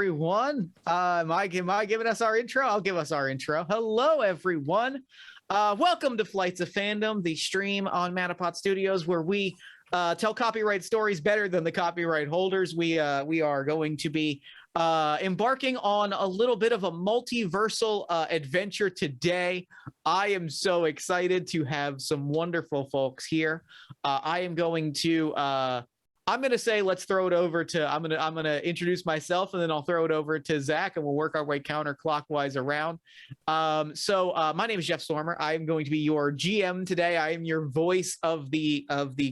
everyone. Am I giving us our intro? I'll give us our intro. Hello, everyone. Welcome to Flights of Fandom, the stream on Matapot Studios, where we tell copyright stories better than the copyright holders. We are going to be embarking on a little bit of a multiversal adventure today. I am so excited to have some wonderful folks here. I'm going to say let's throw it over to I'm gonna introduce myself, and then I'll throw it over to Zach, and we'll work our way counterclockwise around. My name is Jeff Stormer. I am going to be your GM today. I am your voice of the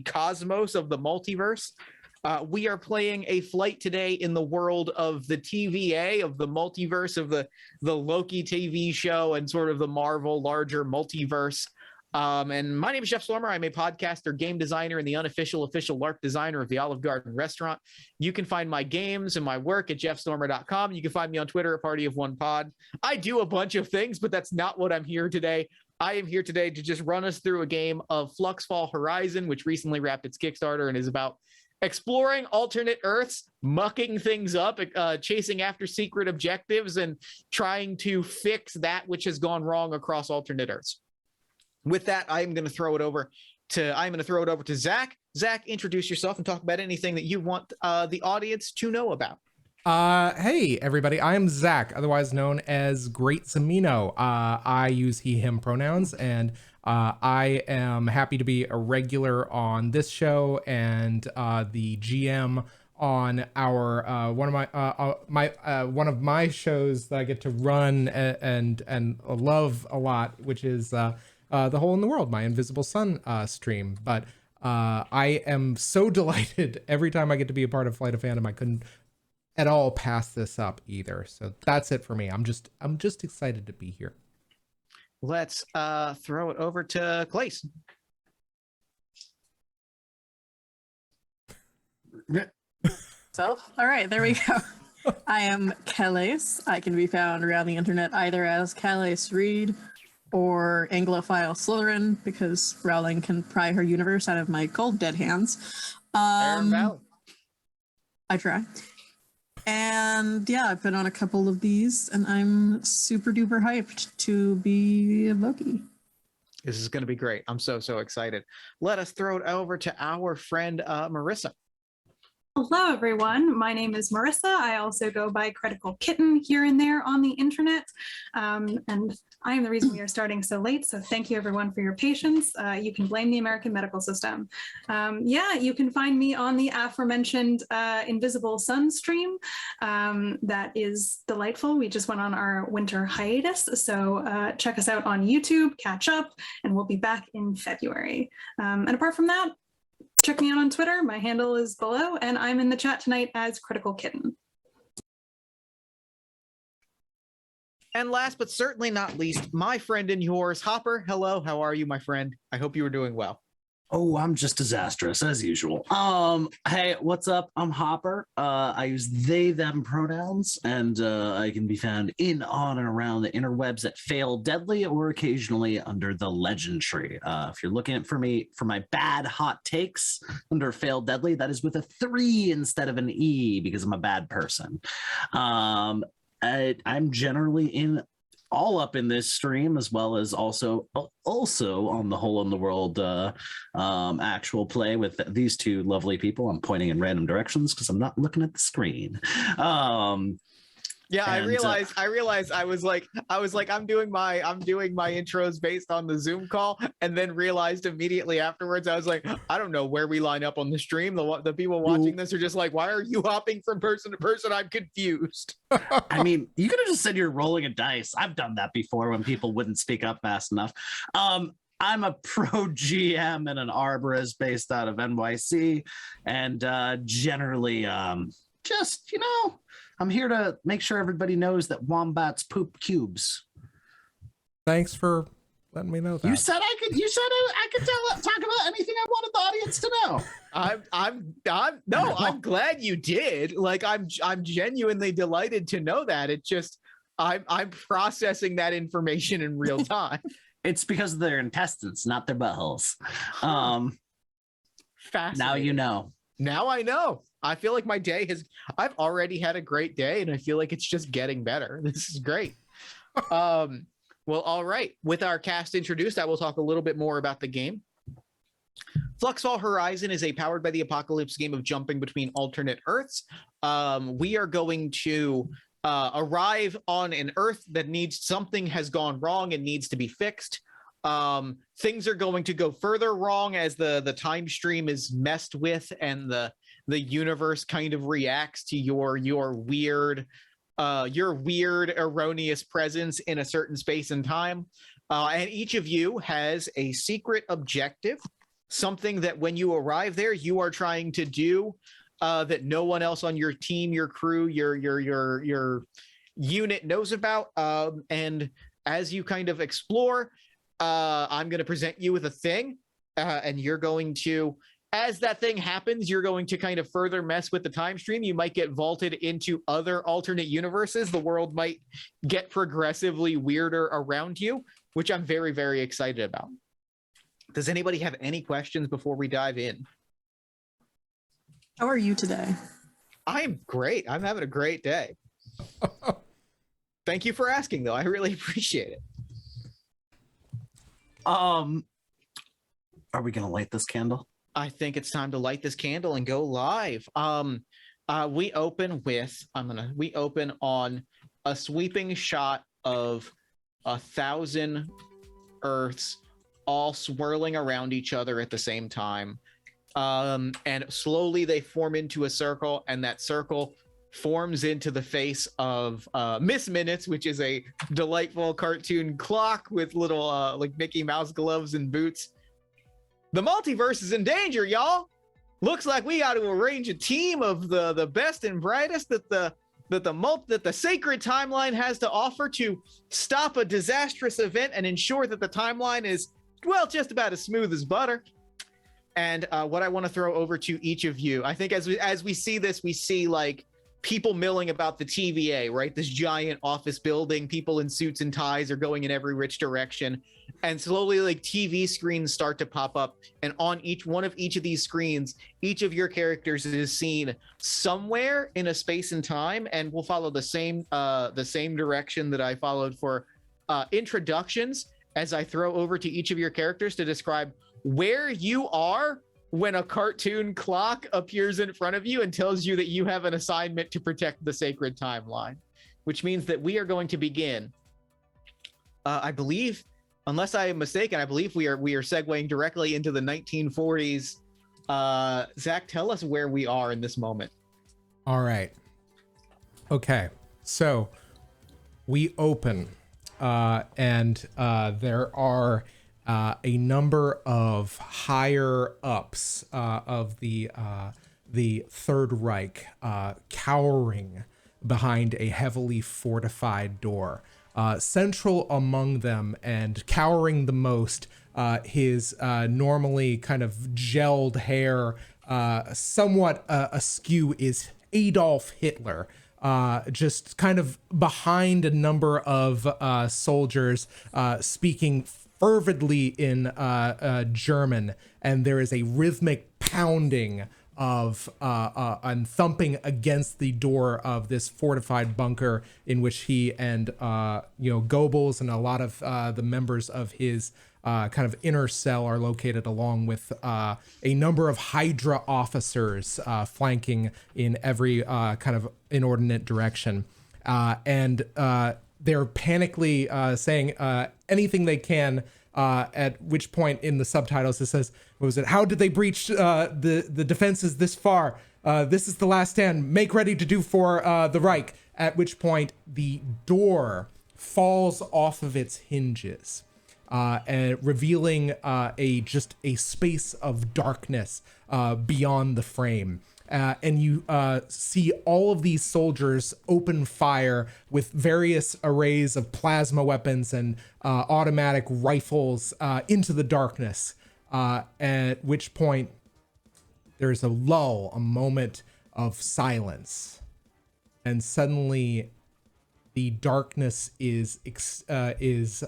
cosmos, of the multiverse. We are playing a flight today in the world of the TVA, of the multiverse, of the Loki TV show, and sort of the Marvel larger multiverse. And my name is Jeff Stormer. I'm a podcaster, game designer, and the official LARP designer of the Olive Garden restaurant. You can find my games and my work at jeffstormer.com. You can find me on Twitter at Party of One Pod. I do a bunch of things, but that's not what I'm here today. I am here today to just run us through a game of Fluxfall Horizon, which recently wrapped its Kickstarter and is about exploring alternate Earths, mucking things up, chasing after secret objectives, and trying to fix that which has gone wrong across alternate Earths. With that, I'm going to throw it over to Zach. Zach, introduce yourself and talk about anything that you want the audience to know about. Hey everybody, I'm Zach, otherwise known as Great Zamino. I use he, him pronouns, and I am happy to be a regular on this show and the GM on our one of my shows that I get to run and love a lot, which is The Hole in the World, my Invisible Sun stream. But I am so delighted every time I get to be a part of Flight of Fandom. I couldn't at all pass this up either. So that's it for me. I'm just excited to be here. Let's throw it over to Calais. So, all right, there we go. I am Calais. I can be found around the internet either as Calais Reed or Anglophile Slytherin, because Rowling can pry her universe out of my cold dead hands. I try. And yeah, I've been on a couple of these, and I'm super duper hyped to be Loki. This is going to be great. I'm so excited. Let us throw it over to our friend Marissa. Hello, everyone. My name is Marissa. I also go by Critical Kitten here and there on the internet. And I am the reason we are starting so late. So thank you, everyone, for your patience. You can blame the American medical system. You can find me on the aforementioned Invisible Sun stream. That is delightful. We just went on our winter hiatus. So check us out on YouTube, catch up, and we'll be back in February. And apart from that, check me out on Twitter. My handle is below, and I'm in the chat tonight as Critical Kitten. And last but certainly not least, my friend and yours, Hopper. Hello, how are you, my friend? I hope you are doing well. Oh, I'm just disastrous as usual. Hey, what's up? I'm Hopper. I use they, them pronouns, and I can be found in, on, and around the interwebs at Fail Deadly, or occasionally under the Legend Tree. If you're looking for me for my bad hot takes under Fail Deadly, that is with a 3 instead of an E, because I'm a bad person. I'm generally in all up in this stream, as well as also on the Hole in the World actual play with these two lovely people. I'm pointing in random directions because I'm not looking at the screen. I realized I was like I'm doing my intros based on the Zoom call, and then realized immediately afterwards I was like, I don't know where we line up on the stream. The people watching this are just like, why are you hopping from person to person? I'm confused. I mean, you could have just said you're rolling a dice. I've done that before when people wouldn't speak up fast enough. I'm a pro GM and an arborist based out of NYC, and generally just, I'm here to make sure everybody knows that wombats poop cubes. Thanks for letting me know that. You said I could talk about anything I wanted the audience to know. I'm glad you did. Like, I'm genuinely delighted to know that. It just, I'm processing that information in real time. It's because of their intestines, not their buttholes. Fascinating. Now you know. Now I know. I feel like my day I've already had a great day, and I feel like it's just getting better. This is great. Well, all right. With our cast introduced, I will talk a little bit more about the game. Fluxfall Horizon is a powered by the apocalypse game of jumping between alternate Earths. We are going to arrive on an Earth that something has gone wrong and needs to be fixed. Things are going to go further wrong as the time stream is messed with, and the universe kind of reacts to your weird erroneous presence in a certain space and time. And each of you has a secret objective, something that when you arrive there, you are trying to do that no one else on your team, your crew, your unit knows about. And as you kind of explore, I'm going to present you with a thing, and you're going to, as that thing happens, you're going to kind of further mess with the time stream. You might get vaulted into other alternate universes. The world might get progressively weirder around you, which I'm very, very excited about. Does anybody have any questions before we dive in? How are you today? I'm great. I'm having a great day. Thank you for asking, though. I really appreciate it. Are we gonna light this candle? I think it's time to light this candle and go live. We open on a sweeping shot of 1,000 Earths all swirling around each other at the same time. And slowly they form into a circle, and that circle forms into the face of Miss Minutes, which is a delightful cartoon clock with little like Mickey Mouse gloves and boots. The multiverse is in danger, y'all. Looks like we got to arrange a team of the best and brightest that the sacred timeline has to offer to stop a disastrous event and ensure that the timeline is, well, just about as smooth as butter. And what I want to throw over to each of you, I think as we see this, we see like people milling about the TVA, right? This giant office building, people in suits and ties are going in every which direction. And slowly like TV screens start to pop up. And on each one of these screens, each of your characters is seen somewhere in a space and time. And we'll follow the same direction that I followed for introductions, as I throw over to each of your characters to describe where you are when a cartoon clock appears in front of you and tells you that you have an assignment to protect the sacred timeline, which means that we are going to begin. I believe, unless I am mistaken, I believe we are segueing directly into the 1940s. Zach, tell us where we are in this moment. All right. Okay. So we open, and there are a number of higher ups of the Third Reich cowering behind a heavily fortified door. Central among them and cowering the most, his normally kind of gelled hair, somewhat askew, is Adolf Hitler. Just kind of behind a number of soldiers, speaking fervidly in German, and there is a rhythmic pounding of and thumping against the door of this fortified bunker in which he and Goebbels and a lot of the members of his kind of inner cell are located, along with a number of Hydra officers flanking in every kind of inordinate direction, and they're panically saying anything they can, at which point in the subtitles it says, what was it? How did they breach the defenses this far? This is the last stand. Make ready to do for the Reich. At which point the door falls off of its hinges, and revealing a space of darkness beyond the frame. And you see all of these soldiers open fire with various arrays of plasma weapons and automatic rifles into the darkness, at which point there's a lull, a moment of silence, and suddenly the darkness is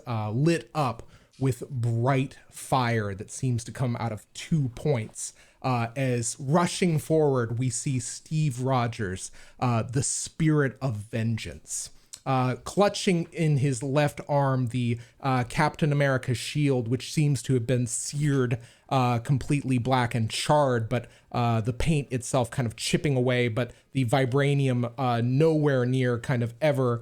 lit up with bright fire that seems to come out of 2 points. as rushing forward, we see Steve Rogers, the spirit of vengeance. Clutching in his left arm the Captain America shield, which seems to have been seared completely black and charred, but the paint itself kind of chipping away, but the vibranium nowhere near kind of ever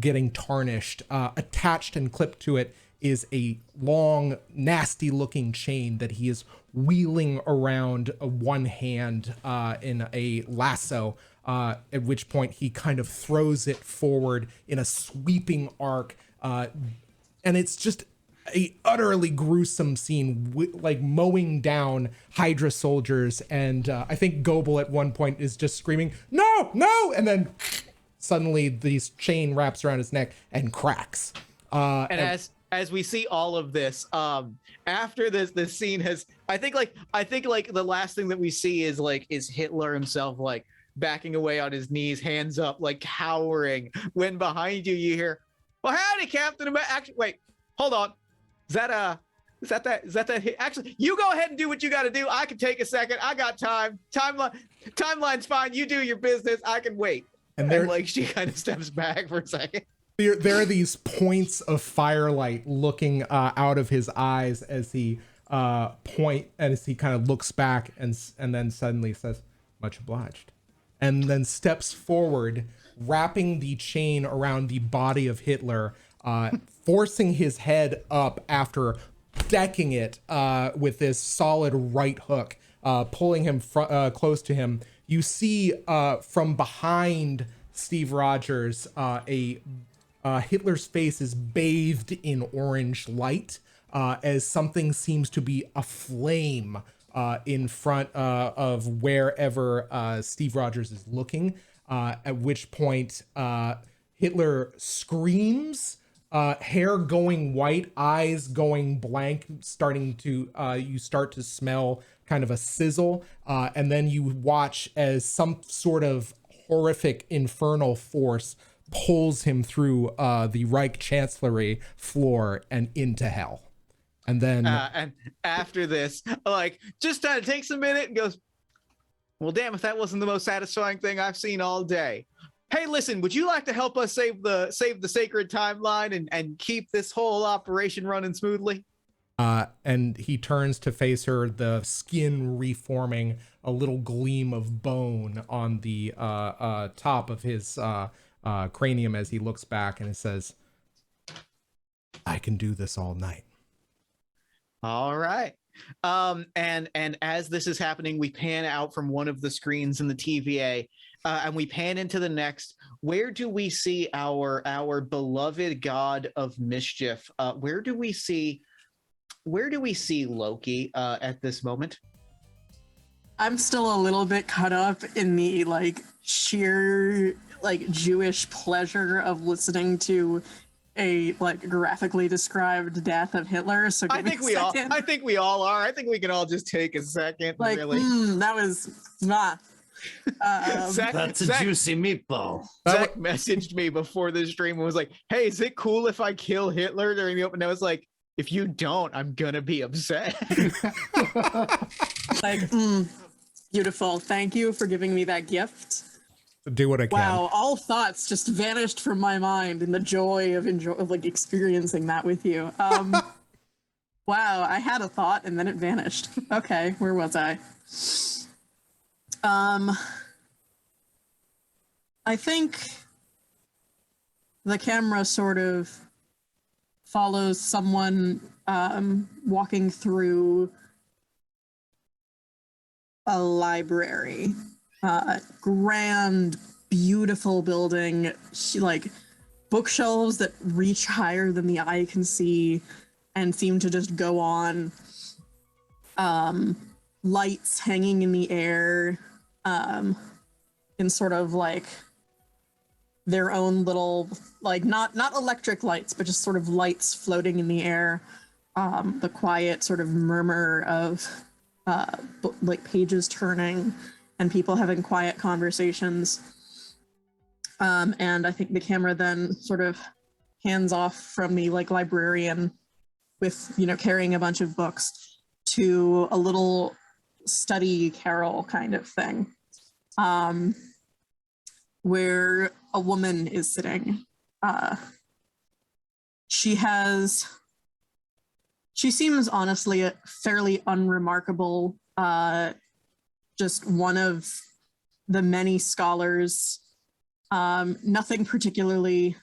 getting tarnished. Attached and clipped to it is a long, nasty looking chain that he is wheeling around one hand in a lasso. At which point he kind of throws it forward in a sweeping arc. And it's just a utterly gruesome scene, like mowing down Hydra soldiers. And I think Goebel at one point is just screaming, "No, no!" And then suddenly this chain wraps around his neck and cracks. And as we see all of this, after this scene has, I think the last thing that we see is Hitler himself, like, backing away on his knees, hands up, like cowering, when behind you hear, "Well, howdy, Captain America." Actually, wait, hold on. Is that actually, you go ahead and do what you got to do. I can take a second. I got time. Timeline's fine. You do your business. I can wait. And like she kind of steps back for a second. There are these points of firelight looking out of his eyes as he as he kind of looks back and then suddenly says, "Much obliged," and then steps forward, wrapping the chain around the body of Hitler, forcing his head up after decking it with this solid right hook, pulling him close to him. You see from behind Steve Rogers, Hitler's face is bathed in orange light as something seems to be aflame in front of wherever Steve Rogers is looking, at which point Hitler screams, hair going white, eyes going blank, you start to smell kind of a sizzle, and then you watch as some sort of horrific infernal force pulls him through the Reich Chancellery floor and into hell. And then and after this, like, just kind of takes a minute and goes, "Well, damn, if that wasn't the most satisfying thing I've seen all day. Hey, listen, would you like to help us save the sacred timeline and keep this whole operation running smoothly?" And he turns to face her, the skin reforming, a little gleam of bone on the top of his cranium as he looks back, and it says, "I can do this all night." All right. And as this is happening, we pan out from one of the screens in the TVA, and we pan into the next. Where do we see our beloved god of mischief? Where do we see Loki at this moment? I'm still a little bit caught up in the sheer Jewish pleasure of listening to a graphically described death of Hitler. So I think we all are. I think we can all just take a second. Really, that was not. That's a juicy meatball. Zach messaged me before the stream and was like, "Hey, is it cool if I kill Hitler during the open?" I was like, "If you don't, I'm gonna be upset." Beautiful. Thank you for giving me that gift. Do what I can. Wow, all thoughts just vanished from my mind in the joy of experiencing that with you. Wow, I had a thought and then it vanished. Okay, where was I? I think the camera sort of follows someone walking through a library. Grand, beautiful building, bookshelves that reach higher than the eye can see and seem to just go on. Lights hanging in the air, in sort of their own little, not electric lights, but just sort of lights floating in the air. The quiet sort of murmur of pages turning and people having quiet conversations. And I think the camera then sort of hands off from the librarian with, carrying a bunch of books to a little study carol kind of thing, where a woman is sitting. She seems honestly fairly unremarkable, just one of the many scholars, nothing particularly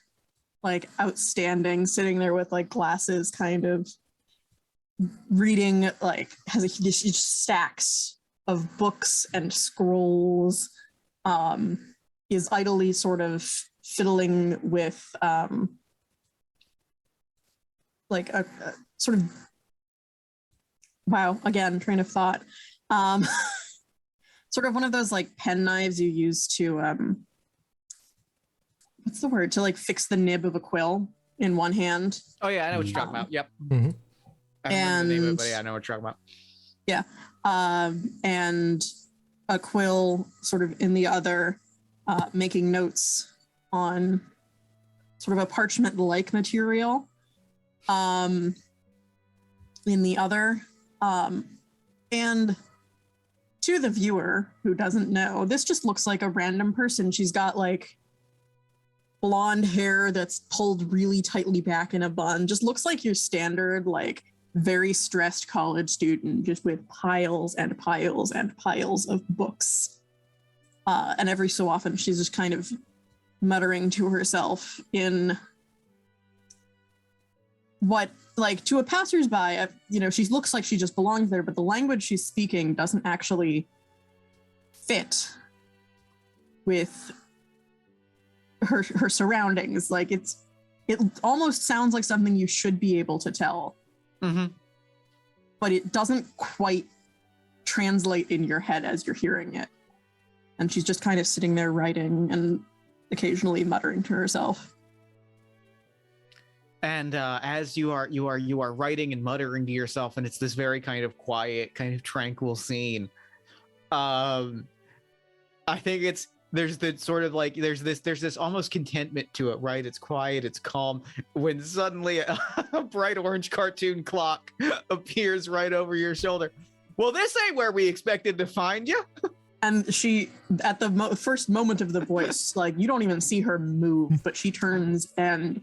like outstanding, sitting there with like glasses, kind of reading, like has just stacks of books and scrolls, is idly sort of fiddling with like a sort of, wow, again, train of thought, sort of one of those like pen knives you use to what's the word, to like fix the nib of a quill in one hand. Oh yeah, I know what you're talking about. Yep. Mhm. I don't remember the name of it, but yeah, I know what you're talking about. Yeah. And a quill sort of in the other, making notes on sort of a parchment-like material in the other. And to the viewer who doesn't know, this just looks like a random person. She's got like blonde hair that's pulled really tightly back in a bun. Just looks like your standard, like very stressed college student, just with piles and piles and piles of books. And every so often she's just kind of muttering to herself in what, like, to a passersby, you know, she looks like she just belongs there, but the language she's speaking doesn't actually fit with her surroundings. Like, it almost sounds like something you should be able to tell. Mm-hmm. But it doesn't quite translate in your head as you're hearing it. And she's just kind of sitting there writing and occasionally muttering to herself. And as you are writing and muttering to yourself, and it's this very kind of quiet, kind of tranquil scene. I think there's the sort of like there's this almost contentment to it, right? It's quiet, it's calm, when suddenly a bright orange cartoon clock appears right over your shoulder. Well, this ain't where we expected to find you. And she, at the first moment of the voice, like, you don't even see her move, but she turns, and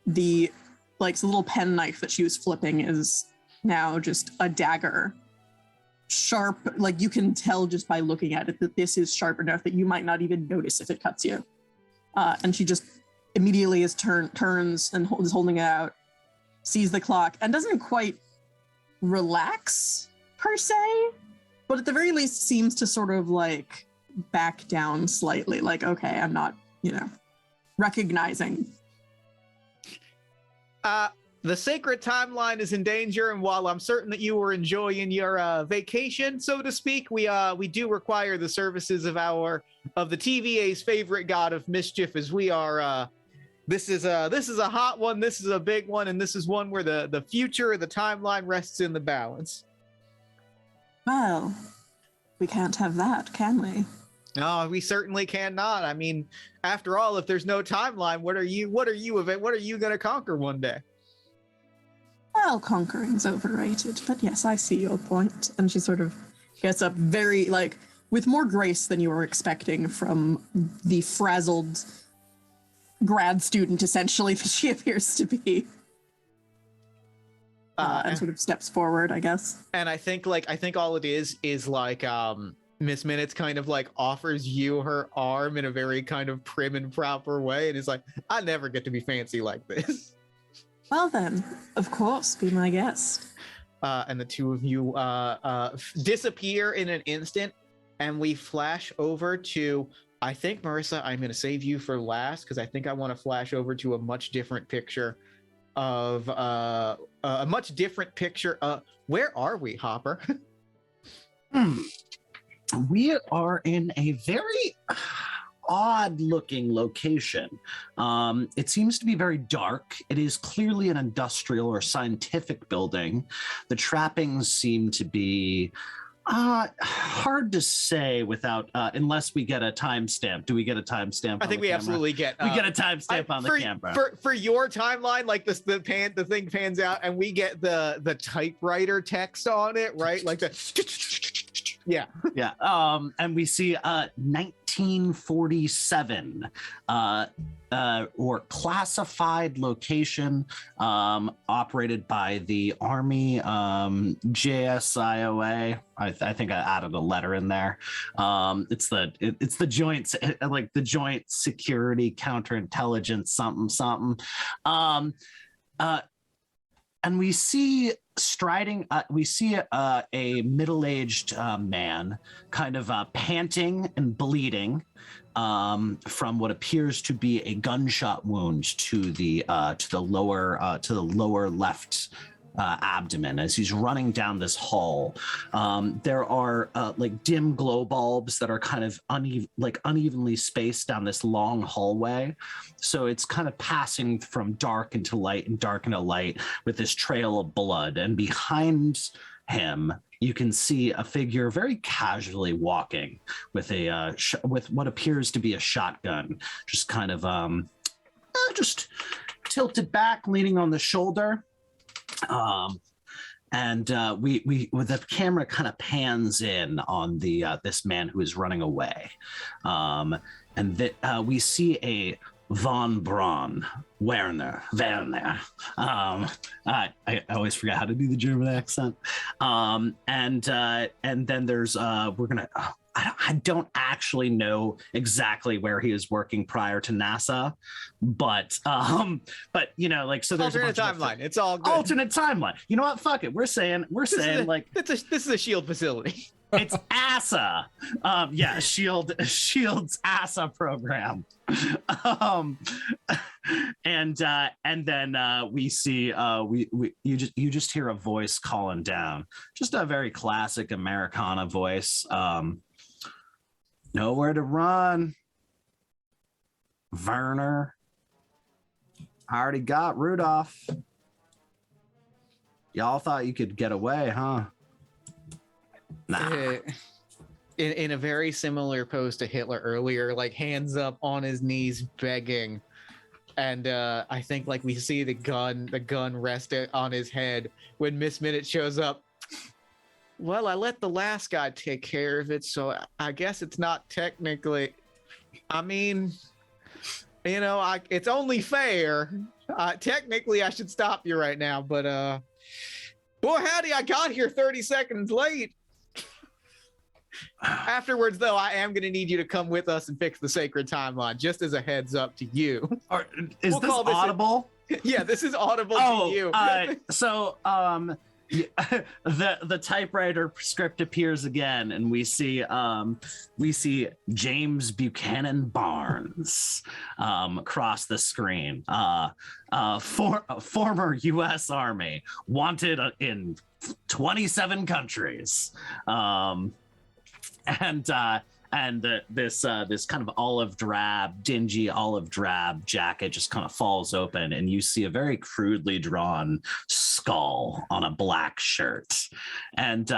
the little pen knife that she was flipping is now just a dagger. Sharp, like, you can tell just by looking at it that this is sharp enough that you might not even notice if it cuts you. And she just immediately turns and is holding it out, sees the clock, and doesn't quite relax per se, but at the very least seems to sort of like back down slightly, like, okay, I'm not, recognizing. The sacred timeline is in danger, and while I'm certain that you were enjoying your vacation, so to speak, we do require the services of the TVA's favorite god of mischief, as we are. This is a hot one. This is a big one, and this is one where the future of the timeline rests in the balance. Well, we can't have that, can we? No, we certainly cannot. I mean, after all, if there's no timeline, what are you going to conquer one day? Well, conquering's overrated, but yes, I see your point. And she sort of gets up very, like, with more grace than you were expecting from the frazzled grad student, essentially, that she appears to be. And sort of steps forward, I guess. And I think all it is like Miss Minutes kind of like offers you her arm in a very kind of prim and proper way, and is like, I never get to be fancy like this. Well then, of course, be my guest. And the two of you disappear in an instant, and we flash over to, I think, Marissa, I'm going to save you for last, because I think I want to flash over to a much different picture of where are we, Hopper? We are in a very odd looking location. It seems to be very dark. It is clearly an industrial or scientific building. The trappings seem to be hard to say without, unless we get a timestamp. Do we get a timestamp? I think we absolutely get. We get a timestamp on the camera. For your timeline, like the thing pans out, and we get the typewriter text on it, right? Like the Yeah. Yeah. And we see 1947 or classified location operated by the Army JSIOA. I think I added a letter in there. It's the joint, like the Joint Security Counterintelligence something. And we see a middle-aged man kind of panting and bleeding from what appears to be a gunshot wound to the lower left abdomen as he's running down this hall. There are like dim glow bulbs that are kind of unevenly spaced down this long hallway. So it's kind of passing from dark into light and dark into light with this trail of blood. And behind him, you can see a figure very casually walking with with what appears to be a shotgun, just kind of just tilted back, leaning on the shoulder. The camera kind of pans in on this man who is running away, we see a von Braun Werner. I always forget how to do the German accent. And then there's I don't actually know exactly where he was working prior to NASA, but you know, like, so there's alternate timeline. It's all good. Alternate timeline. You know what? Fuck it. We're saying like this is a shield facility. It's ASA. Yeah, Shield's ASA program. And then we see you just hear a voice calling down. Just a very classic Americana voice. Nowhere to run. Werner. I already got Rudolph. Y'all thought you could get away, huh? Nah. In a very similar pose to Hitler earlier, like hands up on his knees begging. And I think like we see the gun rest on his head when Miss Minute shows up. Well, I let the last guy take care of it, so I guess it's not technically. I mean, you know, it's only fair. Technically, I should stop you right now, but boy, howdy, I got here 30 seconds late. Afterwards, though, I am going to need you to come with us and fix the sacred timeline, just as a heads up to you. Is this audible? Yeah, this is audible to you. The typewriter script appears again, and we see James Buchanan Barnes across the screen. Former U.S. Army, wanted in 27 countries. This kind of dingy olive drab jacket just kind of falls open, and you see a very crudely drawn skull on a black shirt, and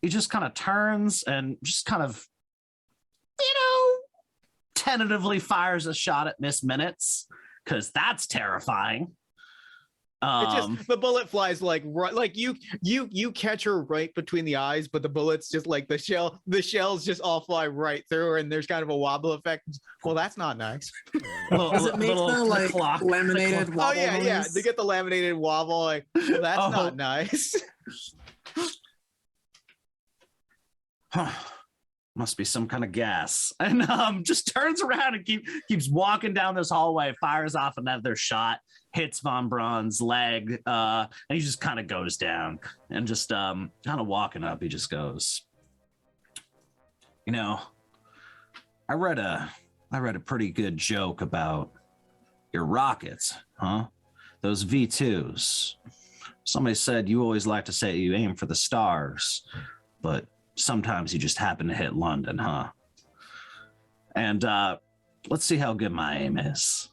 he just kind of turns and just kind of, you know, tentatively fires a shot at Miss Minutes, because that's terrifying. The bullet flies like right, like you catch her right between the eyes, but the bullets just like the shells just all fly right through her, and there's kind of a wobble effect. Well, that's not nice. Does it make the like laminated wobble? Oh yeah, noise? yeah. They get the laminated wobble. Like, well, that's not nice. Must be some kind of gas. And just turns around and keeps walking down this hallway, fires off another shot, hits Von Braun's leg, and he just kind of goes down. And just kind of walking up, he just goes, you know, I read a pretty good joke about your rockets, huh? Those V2s. Somebody said you always like to say you aim for the stars, but sometimes you just happen to hit London, huh? And let's see how good my aim is.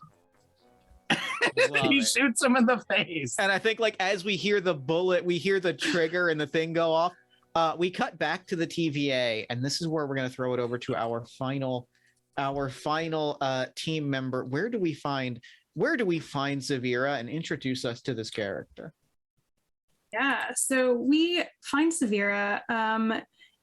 He shoots him in the face. And I think like as we hear the bullet, we hear the trigger and the thing go off. We cut back to the TVA, and this is where we're going to throw it over to our final team member. Where do we find Zavira, and introduce us to this character? Yeah, so we find Zavira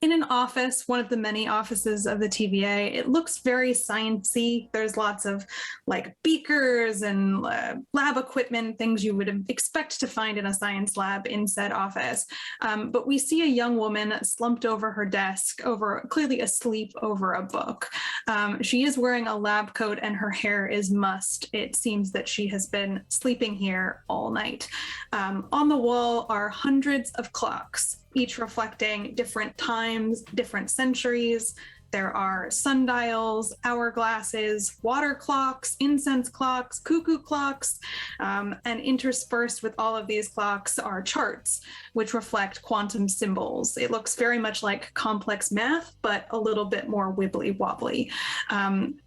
in an office, one of the many offices of the TVA. It looks very sciencey. There's lots of like beakers and lab equipment, things you would expect to find in a science lab in said office. But we see a young woman slumped over her desk, clearly asleep over a book. She is wearing a lab coat and her hair is mussed. It seems that she has been sleeping here all night. On the wall are hundreds of clocks, each reflecting different times, different centuries. There are sundials, hourglasses, water clocks, incense clocks, cuckoo clocks, and interspersed with all of these clocks are charts, which reflect quantum symbols. It looks very much like complex math, but a little bit more wibbly wobbly.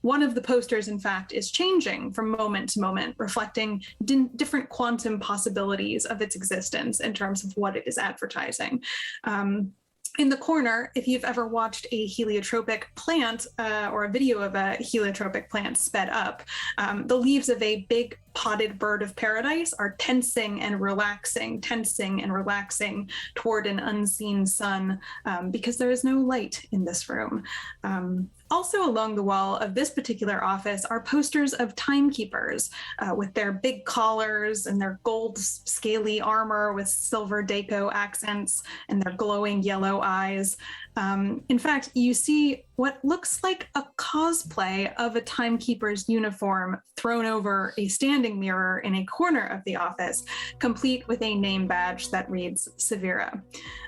One of the posters, in fact, is changing from moment to moment, reflecting different quantum possibilities of its existence in terms of what it is advertising. In the corner, if you've ever watched a heliotropic plant or a video of a heliotropic plant sped up, the leaves of a big potted bird of paradise are tensing and relaxing toward an unseen sun because there is no light in this room. Also along the wall of this particular office are posters of timekeepers with their big collars and their gold scaly armor with silver deco accents and their glowing yellow eyes. In fact, you see what looks like a cosplay of a timekeeper's uniform thrown over a standing mirror in a corner of the office, complete with a name badge that reads Zavira.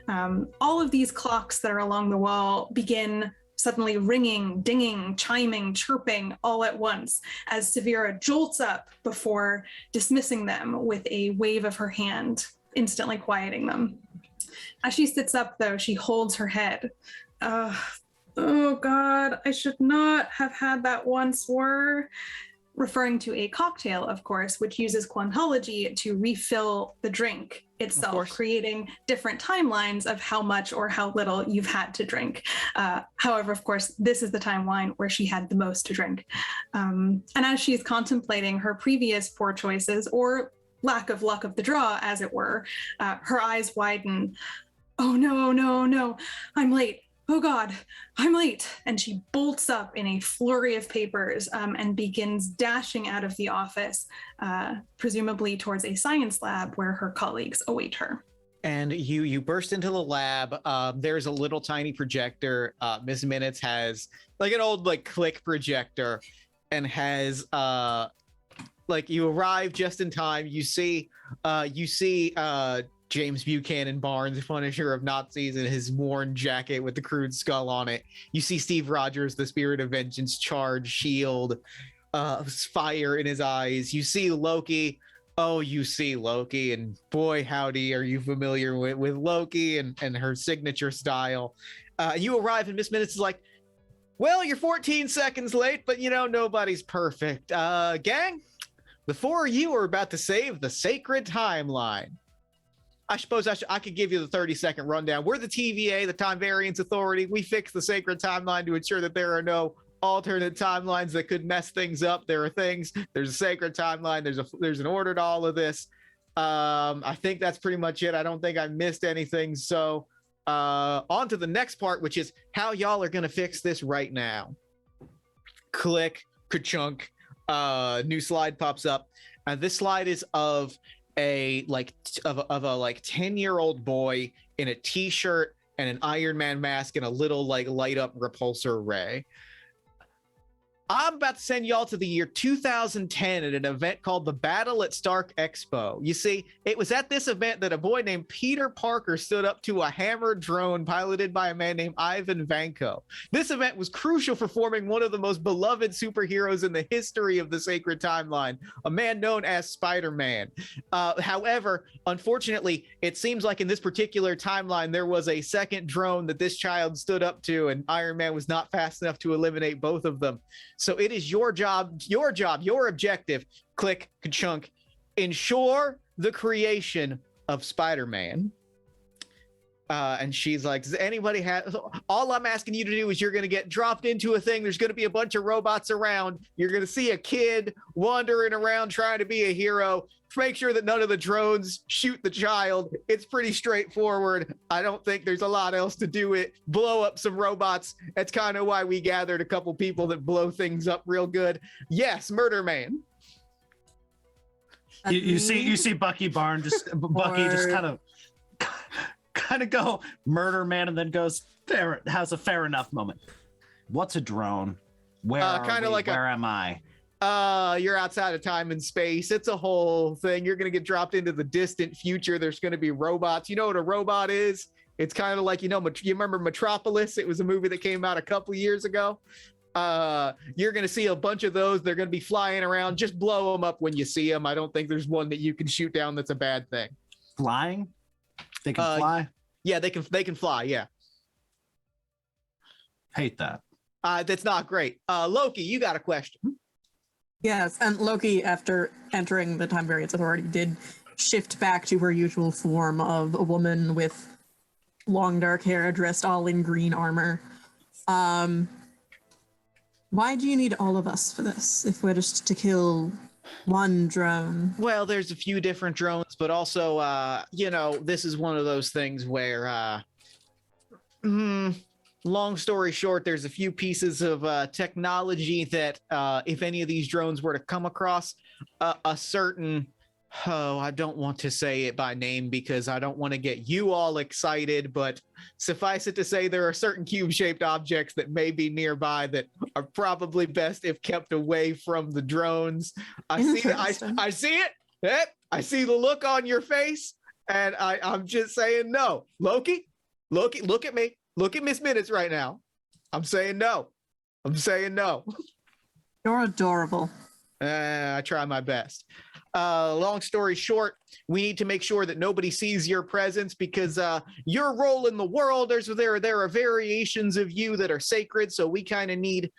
All of these clocks that are along the wall begin suddenly ringing, dinging, chiming, chirping all at once as Zavira jolts up before dismissing them with a wave of her hand, instantly quieting them. As she sits up, though, she holds her head. Oh God, I should not have had that once were. Referring to a cocktail, of course, which uses quantology to refill the drink itself, creating different timelines of how much or how little you've had to drink. However, of course, this is the timeline where she had the most to drink. And as she's contemplating her previous poor choices, or lack of luck of the draw, as it were, her eyes widen. Oh no, I'm late. Oh God, I'm late. And she bolts up in a flurry of papers and begins dashing out of the office, presumably towards a science lab where her colleagues await her. And you burst into the lab. There's a little tiny projector. Miss Minutes has like an old click projector and has you arrive just in time. You see James Buchanan Barnes, Punisher of Nazis, in his worn jacket with the crude skull on it. You see Steve Rogers, the Spirit of Vengeance, charge shield, fire in his eyes. You see Loki. Oh, you see Loki, and boy, howdy, are you familiar with Loki and her signature style. You arrive, and Miss Minutes is like, well, you're 14 seconds late, but nobody's perfect. Gang, the four of you are about to save the sacred timeline. I suppose I could give you the 30-second rundown. We're the TVA, the Time Variance Authority. We fix the sacred timeline to ensure that there are no alternate timelines that could mess things up. There are things. There's a sacred timeline. There's an order to all of this. I think that's pretty much it. I don't think I missed anything. So on to the next part, which is how y'all are going to fix this right now. Click, ka-chunk. New slide pops up. And this slide is of a 10-year-old boy in a t-shirt and an Iron Man mask and a little light up repulsor ray. I'm about to send y'all to the year 2010 at an event called the Battle at Stark Expo. You see, it was at this event that a boy named Peter Parker stood up to a hammered drone piloted by a man named Ivan Vanko. This event was crucial for forming one of the most beloved superheroes in the history of the sacred timeline, a man known as Spider-Man. However, unfortunately, it seems like in this particular timeline, there was a second drone that this child stood up to, and Iron Man was not fast enough to eliminate both of them. So it is your job, your objective, click, ka-chunk, ensure the creation of Spider-Man. And she's like, does anybody have, all I'm asking you to do is you're going to get dropped into a thing. There's going to be a bunch of robots around. You're going to see a kid wandering around trying to be a hero. Make sure that none of the drones shoot the child. It's pretty straightforward. I don't think there's a lot else to do it. Blow up some robots. That's kind of why we gathered a couple people that blow things up real good. Yes, Murder Man. You see Bucky Barnes Bucky just kind of go murder man, and then goes has a fair enough moment. What's a drone? Where am I? You're outside of time and space. It's a whole thing. You're gonna get dropped into the distant future. There's gonna be robots. You know what a robot is? It's kind of like, you remember Metropolis? It was a movie that came out a couple years ago. You're gonna see a bunch of those. They're gonna be flying around. Just blow them up when you see them. I don't think there's one that you can shoot down that's a bad thing. Flying? They can fly? Yeah, they can fly, yeah. Hate that. That's not great. Loki, you got a question. Yes, and Loki, after entering the Time Variance Authority, did shift back to her usual form of a woman with long dark hair, dressed all in green armor. Why do you need all of us for this, if we're just to kill one drone? Well, there's a few different drones, but also, this is one of those things where, long story short, there's a few pieces of technology that, if any of these drones were to come across a certain, I don't want to say it by name because I don't want to get you all excited, but suffice it to say there are certain cube-shaped objects that may be nearby that are probably best if kept away from the drones. I see it. Yep, I see the look on your face, and I'm just saying no. Loki, look at me. Look at Miss Minutes right now. I'm saying no. You're adorable. I try my best. Long story short, we need to make sure that nobody sees your presence because your role in the world, there are variations of you that are sacred. So we kind of need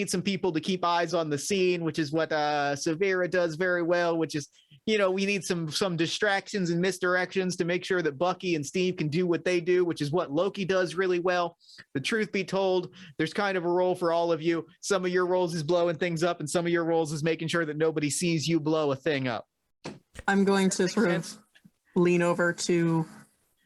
some people to keep eyes on the scene, which is what Zavira does very well, which is, we need some distractions and misdirections to make sure that Bucky and Steve can do what they do, which is what Loki does really well. The truth be told, there's kind of a role for all of you. Some of your roles is blowing things up, and some of your roles is making sure that nobody sees you blow a thing up. I'm going to sort of lean over to,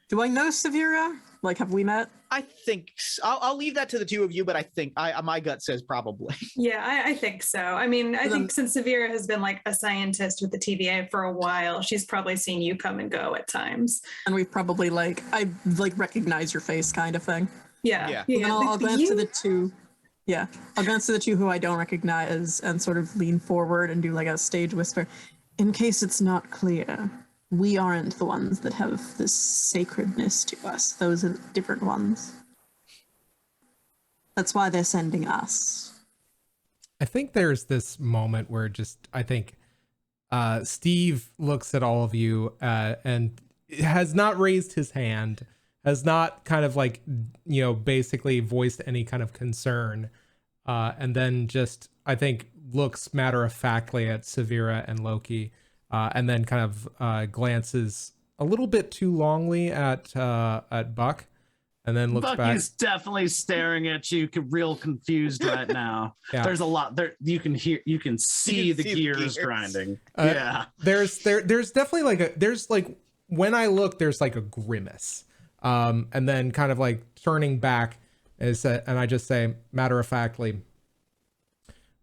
do I know Zavira? Like, have we met? I think I'll leave that to the two of you, but I think my gut says probably. Yeah, I think so. I mean, I think since Zavira has been like a scientist with the TVA for a while, she's probably seen you come and go at times. And we've probably I recognize your face kind of thing. Yeah. I'll glance to the two. Yeah, I'll glance to the two who I don't recognize and sort of lean forward and do like a stage whisper. In case it's not clear, we aren't the ones that have this sacredness to us. Those are different ones. That's why they're sending us. I think there's this moment where I think Steve looks at all of you and has not raised his hand, has not kind of basically voiced any kind of concern. And then just, I think, looks matter-of-factly at Zavira and Loki, and then kind of glances a little bit too longly at Buck, and then looks Bucky's back. Definitely staring at you, real confused right now. Yeah. There's a lot there. You can see the gears grinding. There's definitely when I look, there's like a grimace, and then kind of turning back, and I just say matter-of-factly,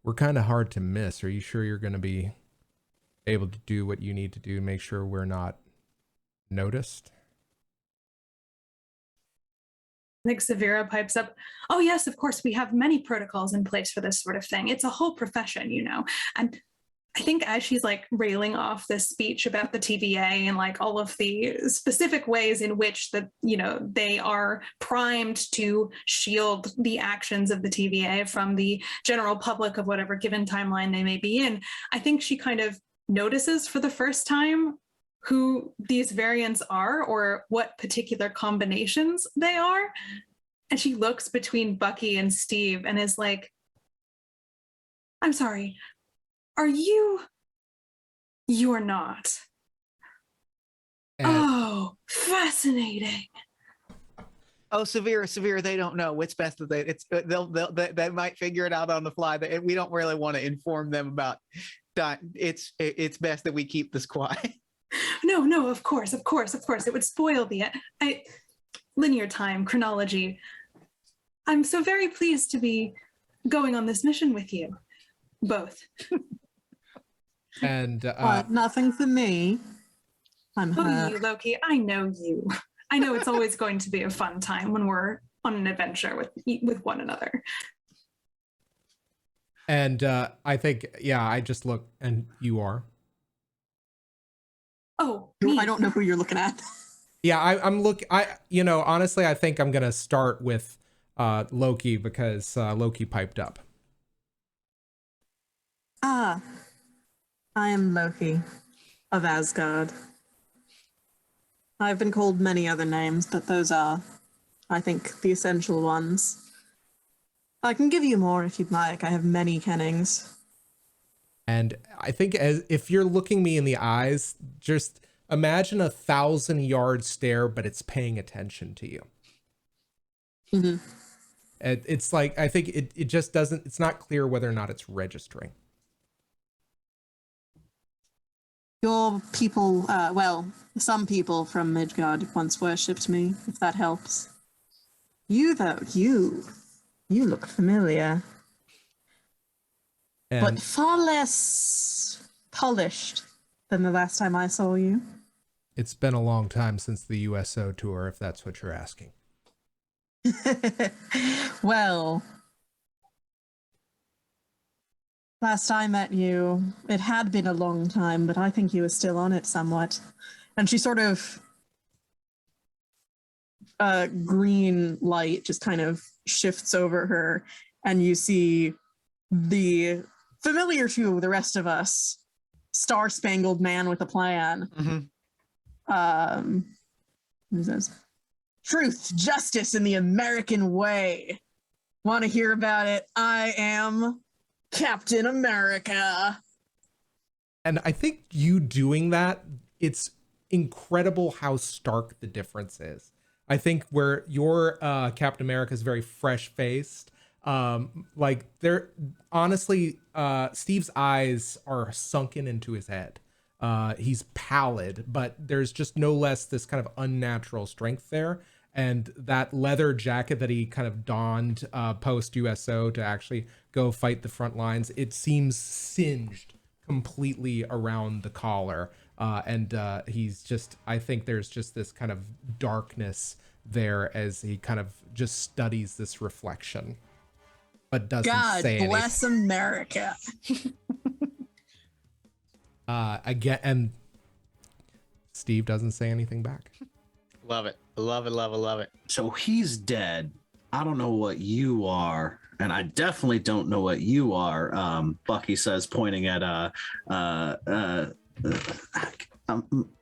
we're kind of hard to miss. Are you sure you're going to be able to do what you need to do to make sure we're not noticed? I think Zavira pipes up, oh yes, of course, we have many protocols in place for this sort of thing. It's a whole profession, And I think as she's railing off this speech about the TVA and all of the specific ways in which they are primed to shield the actions of the TVA from the general public of whatever given timeline they may be in, I think she kind of notices for the first time who these variants are or what particular combinations they are. And she looks between Bucky and Steve and is like, I'm sorry, are you? You're not. Oh, fascinating. Oh, Zavira, they don't know. It's best that they might figure it out on the fly. We don't really want to inform them about that. It's best that we keep this quiet. No, of course. It would spoil the linear time, chronology. I'm so very pleased to be going on this mission with you, both. And nothing for me. I'm Oh, hurt. you, Loki, I know you. I know it's always going to be a fun time when we're on an adventure with one another. And I think, yeah, I just look, and you are. Oh, me. I don't know who you're looking at. Yeah, honestly, I think I'm gonna start with Loki because Loki piped up. I am Loki of Asgard. I've been called many other names, but those are, I think, the essential ones. I can give you more if you'd like. I have many kennings. And I think if you're looking me in the eyes, just imagine 1,000-yard stare, but it's paying attention to you. Mm-hmm. It's like, I think it just doesn't, it's not clear whether or not it's registering. Your people, some people from Midgard once worshipped me, if that helps. You, though, you look familiar. And But far less polished than the last time I saw you. it's been a long time since the USO tour, if that's what you're asking. Well, last I met you, it had been a long time, but I think you were still on it somewhat. And she sort of, green light just kind of shifts over her, and you see the familiar to the rest of us, star-spangled man with a plan. Mm-hmm. He says, "Truth, justice in the American way. Want to hear about it? I am Captain America." And I think you doing that, it's incredible how stark the difference is. I think where your Captain America is very fresh-faced, like they're honestly, Steve's eyes are sunken into his head. He's pallid, but there's just no less this kind of unnatural strength there. And that leather jacket that he kind of donned post USO to actually go fight the front lines, it seems singed completely around the collar. And he's just, I think there's just this kind of darkness there as he kind of just studies this reflection, but doesn't God say anything. bless America. Again, and Steve doesn't say anything back. Love it. Love it. So he's dead. I don't know what you are, and I definitely don't know what you are. Bucky says, pointing at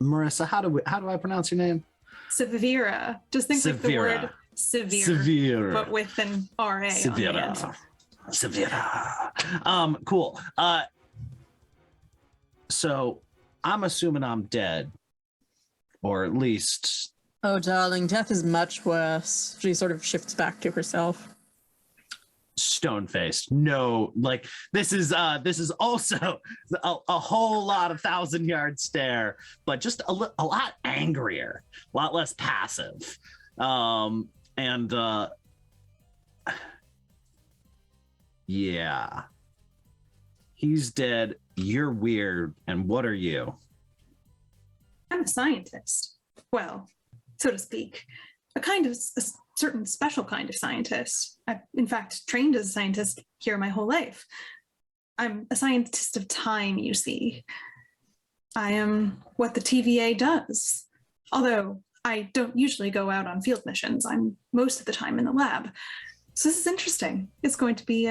Marissa. How do I pronounce your name? Zavira. Just think like the word severe, Severe, but with an RA on the end. Severe. Cool. So I'm assuming I'm dead, or at least. Oh, darling, death is much worse. She sort of shifts back to herself. Stone-faced. No, like this is also a whole lot of 1,000-yard stare, but just a lot angrier, a lot less passive. Yeah, he's dead. You're weird. And what are you? I'm a scientist. Well, so to speak, a certain special kind of scientist. I've, in fact, trained as a scientist here my whole life. I'm a scientist of time, you see. I am what the TVA does. Although I don't usually go out on field missions. I'm most of the time in the lab. So this is interesting. It's going to be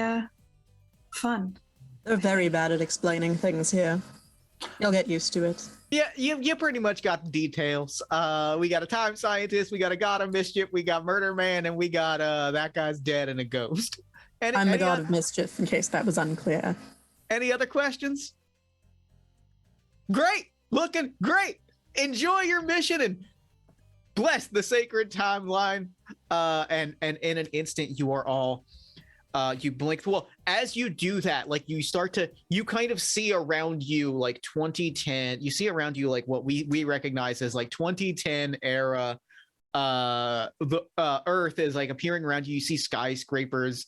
fun. They're very bad at explaining things here. You'll get used to it. Yeah, you pretty much got the details. We got a time scientist, we got a god of mischief, we got murder man, and we got that guy's dead and a ghost. I'm the god of mischief, in case that was unclear. Any other questions? Great, looking great. Enjoy your mission and bless the sacred timeline. and in an instant you are all you blink. Well, as you do that, like you kind of see around you like 2010. You see around you like what we recognize as like 2010 era. The Earth is like appearing around you. You see skyscrapers,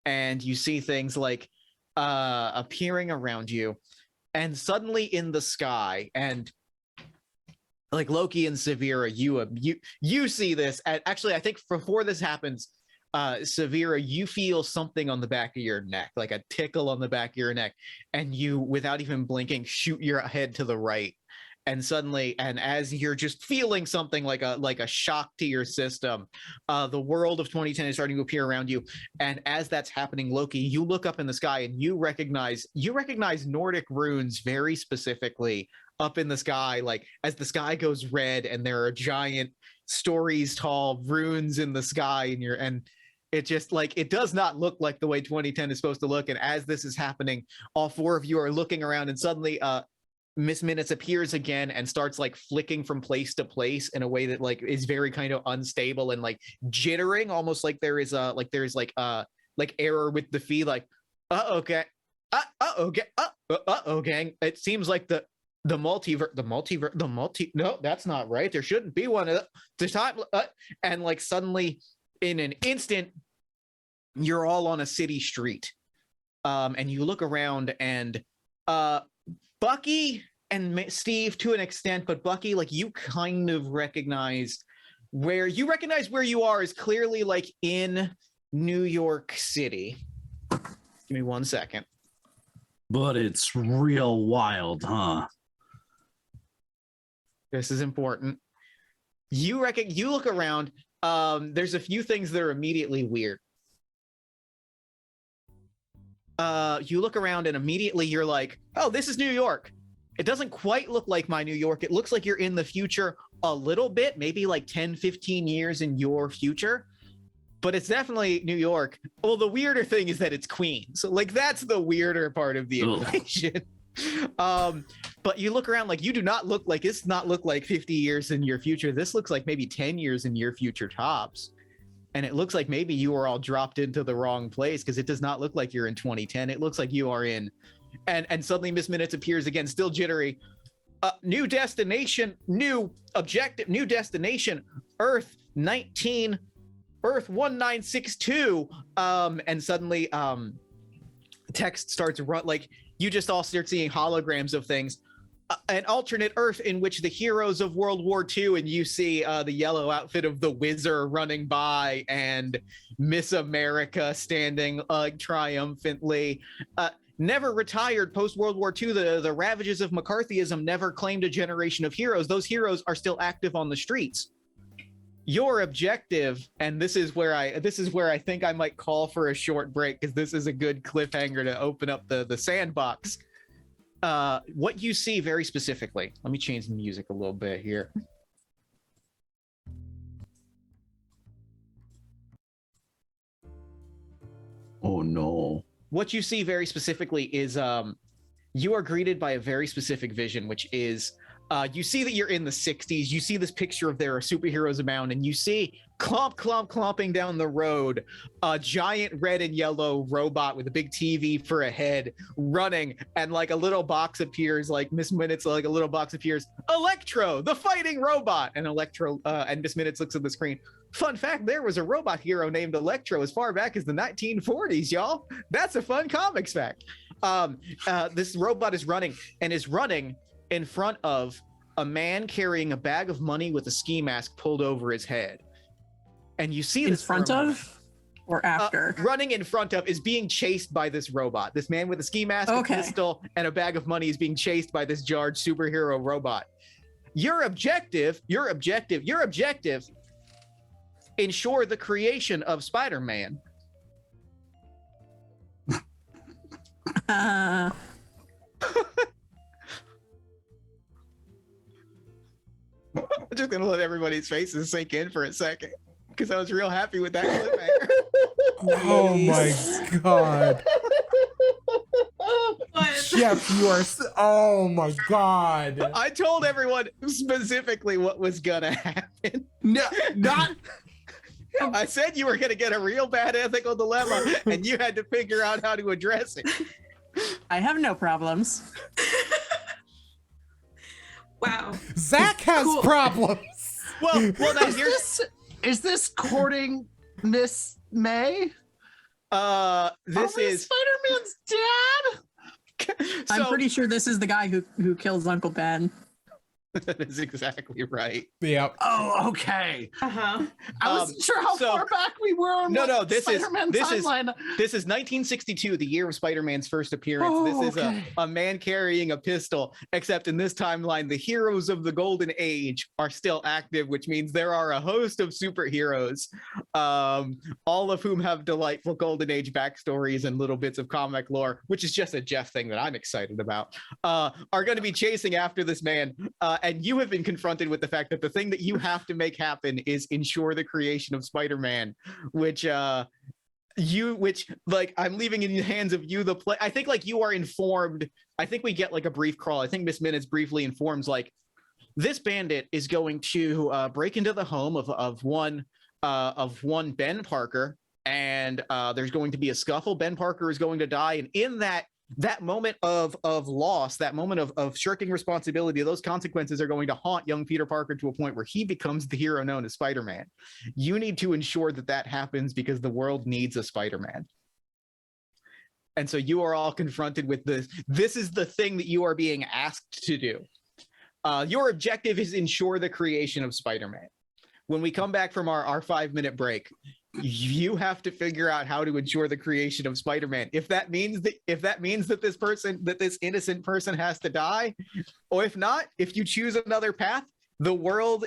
and you see things like appearing around you, and suddenly in the sky, and like Loki and Zavira, you see this. And actually, I think before this happens, Zavira, you feel something on the back of your neck, like a tickle on the back of your neck, and you, without even blinking, shoot your head to the right. And suddenly, and as you're just feeling something like a shock to your system, the world of 2010 is starting to appear around you. And as that's happening, Loki, you look up in the sky and you recognize Nordic runes very specifically up in the sky, like as the sky goes red and there are giant stories tall runes in the sky, and it just like, it does not look like the way 2010 is supposed to look. And as this is happening, all four of you are looking around, and suddenly Miss Minutes appears again and starts like flicking from place to place in a way that like is very kind of unstable and like jittering, almost like there's error with the feed, like okay, gang. It seems like the multiverse, no, that's not right. There shouldn't be one of the time. And like suddenly in an instant, you're all on a city street. And you look around, and Bucky and Steve to an extent, but Bucky, like you kind of recognize where you are is clearly like in New York City. Give me 1 second. But it's real wild, huh? This is important. You look around. There's a few things that are immediately weird. You look around and immediately you're like, oh, this is New York. It doesn't quite look like my New York. It looks like you're in the future a little bit, maybe like 10, 15 years in your future, but it's definitely New York. Well, the weirder thing is that it's Queens. So like, that's the weirder part of the equation. But you look around, like you do not look like, it's not look like 50 years in your future. This looks like maybe 10 years in your future tops. And it looks like maybe you are all dropped into the wrong place, because it does not look like you're in 2010. It looks like you are in, and suddenly Miss Minutes appears again, still jittery. New destination, new objective, new destination, Earth 1962. And suddenly text starts run, like you just all start seeing holograms of things. An alternate Earth in which the heroes of World War II, and you see the yellow outfit of the Wizard running by, and Miss America standing triumphantly. Never retired post-World War II. The ravages of McCarthyism never claimed a generation of heroes. Those heroes are still active on the streets. Your objective, and this is where I think I might call for a short break, because this is a good cliffhanger to open up the sandbox. What you see very specifically, let me change the music a little bit here. Oh no. What you see very specifically is you are greeted by a very specific vision, which is you see that you're in the 60s. You see this picture of there are superheroes abound, and you see clomping down the road a giant red and yellow robot with a big TV for a head running, and like a little box appears, like Miss Minutes, like a little box appears, Electro, the fighting robot. And Electro and Miss Minutes looks at the screen. Fun fact, there was a robot hero named Electro as far back as the 1940s, y'all. That's a fun comics fact. This robot is running in front of a man carrying a bag of money with a ski mask pulled over his head. And you see In this front of or after? Running in front of is being chased by this robot. This man with a ski mask, a pistol, and a bag of money is being chased by this jarred superhero robot. Your objective, ensure the creation of Spider-Man. Uh, I'm just gonna let everybody's faces sink in for a second, because I was real happy with that cliffhanger. Oh my god. Jeff, you are oh my god. I told everyone specifically what was gonna happen. No, not I said you were going to get a real bad ethical dilemma, and you had to figure out how to address it. I have no problems. Wow. Zach has Cool. problems. Well, now here's Is this courting Miss May? this is Spider-Man's dad. I'm pretty sure this is the guy who kills Uncle Ben. That is exactly right. Yep. Oh, okay. Uh-huh. I wasn't sure how so- far back we were on No, the this is Spider-Man timeline. this is 1962, the year of Spider-Man's first appearance. Oh, This is okay. a man carrying a pistol, except in this timeline, the heroes of the Golden Age are still active, which means there are a host of superheroes, all of whom have delightful Golden Age backstories and little bits of comic lore, which is just a Jeff thing that I'm excited about, are going to be chasing after this man. And you have been confronted with the fact that the thing that you have to make happen is ensure the creation of Spider-Man, which like I'm leaving in the hands of you, the play. I think like you are informed. I think we get like a brief crawl. I think Miss Minutes briefly informs like this bandit is going to break into the home of one Ben Parker, and there's going to be a scuffle. Ben Parker is going to die, and in that moment of loss, that moment of shirking responsibility, those consequences are going to haunt young Peter Parker to a point where he becomes the hero known as Spider-Man. You need to ensure that that happens because the world needs a Spider-Man. And so you are all confronted with this. This is the thing that you are being asked to do. Your objective is ensure the creation of Spider-Man. When we come back from our 5-minute break, you have to figure out how to ensure the creation of Spider-Man. If that means that this innocent person has to die, or if not, if you choose another path, the world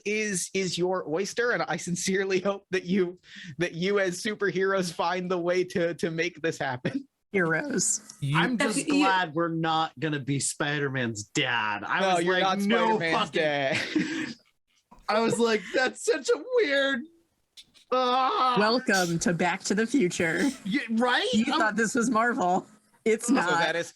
is your oyster, and I sincerely hope that you as superheroes find the way to make this happen. Heroes. I'm just You- glad we're not gonna be Spider-Man's dad. No, you're not Spider-Man's dad. I was like, that's such a weird. Welcome to Back to the Future. Right? You thought this was Marvel. It's So not. that is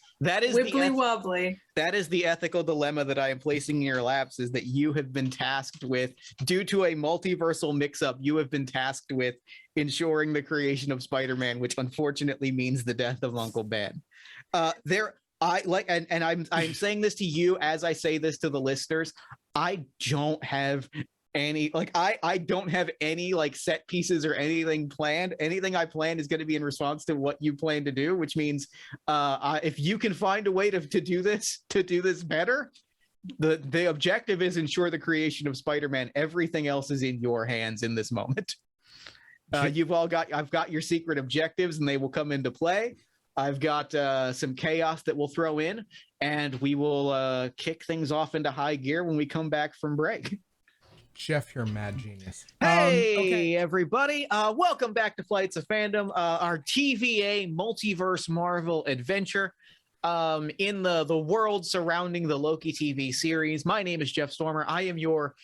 Wibbly wobbly. that is the ethical dilemma that I am placing in your laps, is that you have been tasked with, due to a multiversal mix-up, you have been tasked with ensuring the creation of Spider-Man, which unfortunately means the death of Uncle Ben. I'm saying this to you as I say this to the listeners. I don't have any I don't have any like set pieces or anything planned. Anything I plan is going to be in response to what you plan to do, which means if you can find a way to do this better, the objective is ensure the creation of Spider-Man. Everything else is in your hands in this moment. I've got your secret objectives, and they will come into play. I've got some chaos that we'll throw in, and we will kick things off into high gear when we come back from break. Jeff, you're a mad genius. Hey, Okay. everybody. Welcome back to Flights of Fandom, our TVA multiverse Marvel adventure in the world surrounding the Loki TV series. My name is Jeff Stormer. I am your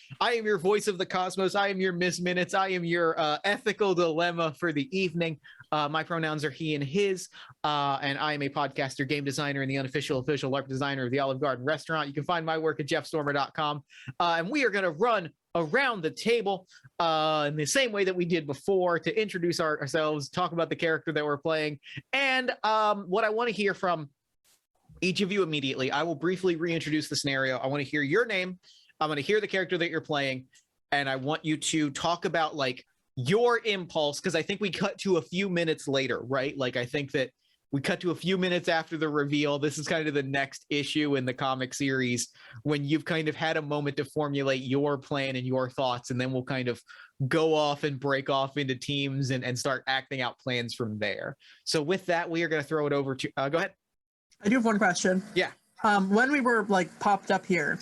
voice of the cosmos. I am your Miss Minutes. I am your ethical dilemma for the evening. My pronouns are he and his, and I am a podcaster, game designer, and the official LARP designer of the Olive Garden restaurant. You can find my work at jeffstormer.com, and we are going to run around the table in the same way that we did before to introduce ourselves, talk about the character that we're playing, and what I want to hear from each of you immediately. I will briefly reintroduce the scenario. I want to hear your name. I'm going to hear the character that you're playing, and I want you to talk about like your impulse, because I think we cut to a few minutes later, right? Like I think that we cut to a few minutes after the reveal. This is kind of the next issue in the comic series when you've kind of had a moment to formulate your plan and your thoughts, and then we'll kind of go off and break off into teams and start acting out plans from there. So with that, we are going to throw it over to, go ahead. I do have one question. Yeah. When we were like popped up here,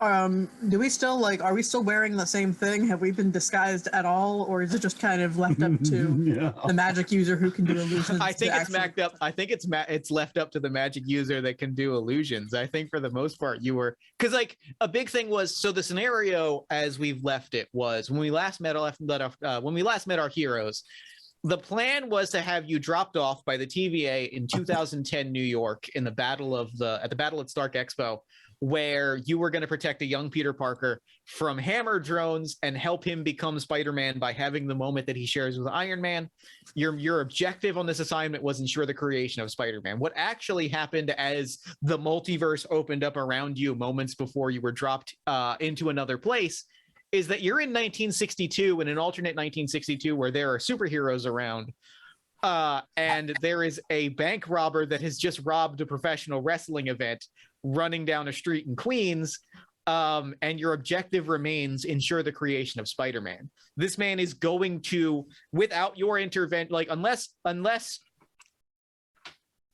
do we still are we still wearing the same thing? Have we been disguised at all, or is it just kind of left up to the magic user who can do illusions? I think it's macked up. I think it's left up to the magic user that can do illusions. I think for the most part you were, because like a big thing was, so the scenario as we've left it was when we last met our heroes, the plan was to have you dropped off by the TVA in 2010 New York in the battle at Stark Expo, where you were going to protect a young Peter Parker from hammer drones and help him become Spider-Man by having the moment that he shares with Iron Man. Your objective on this assignment was ensure the creation of Spider-Man. What actually happened as the multiverse opened up around you moments before you were dropped into another place is that you're in 1962, in an alternate 1962 where there are superheroes around. And there is a bank robber that has just robbed a professional wrestling event running down a street in Queens. And your objective remains ensure the creation of Spider-Man. This man is going to, without your intervention, like unless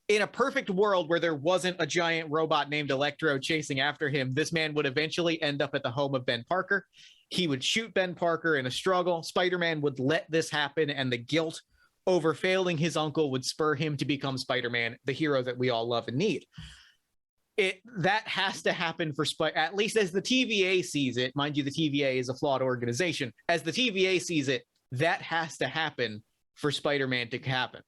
in a perfect world where there wasn't a giant robot named Electro chasing after him, this man would eventually end up at the home of Ben Parker. He would shoot Ben Parker in a struggle. Spider-Man would let this happen, and the guilt over failing his uncle would spur him to become Spider-Man, the hero that we all love and need. That has to happen for at least as the TVA sees it. Mind you, the TVA is a flawed organization. As the TVA sees it, that has to happen for Spider-Man to happen.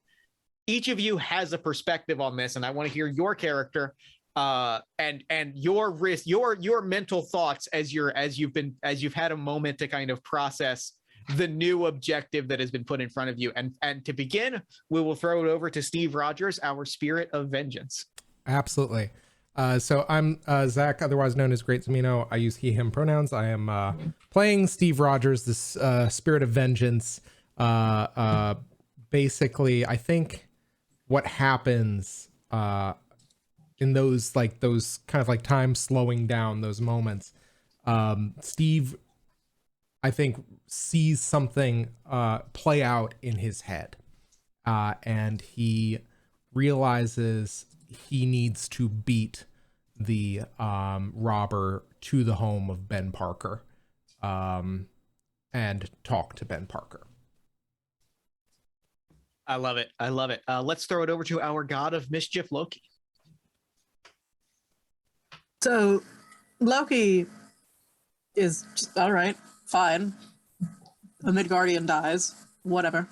Each of you has a perspective on this, and I want to hear your character and your risk, your mental thoughts as you've had a moment to kind of process the new objective that has been put in front of you. And to begin, we will throw it over to Steve Rogers, our spirit of vengeance. Absolutely. So I'm Zach, otherwise known as Great Zamino. I use he, him pronouns. I am playing Steve Rogers, this spirit of vengeance. Basically, I think what happens in those kind of like time slowing down, those moments, Steve, I think, sees something play out in his head, and he realizes he needs to beat the robber to the home of Ben Parker and talk to Ben Parker. I love it. I love it. Let's throw it over to our god of mischief, Loki. So Loki is just, all right, fine. A Midgardian dies, whatever.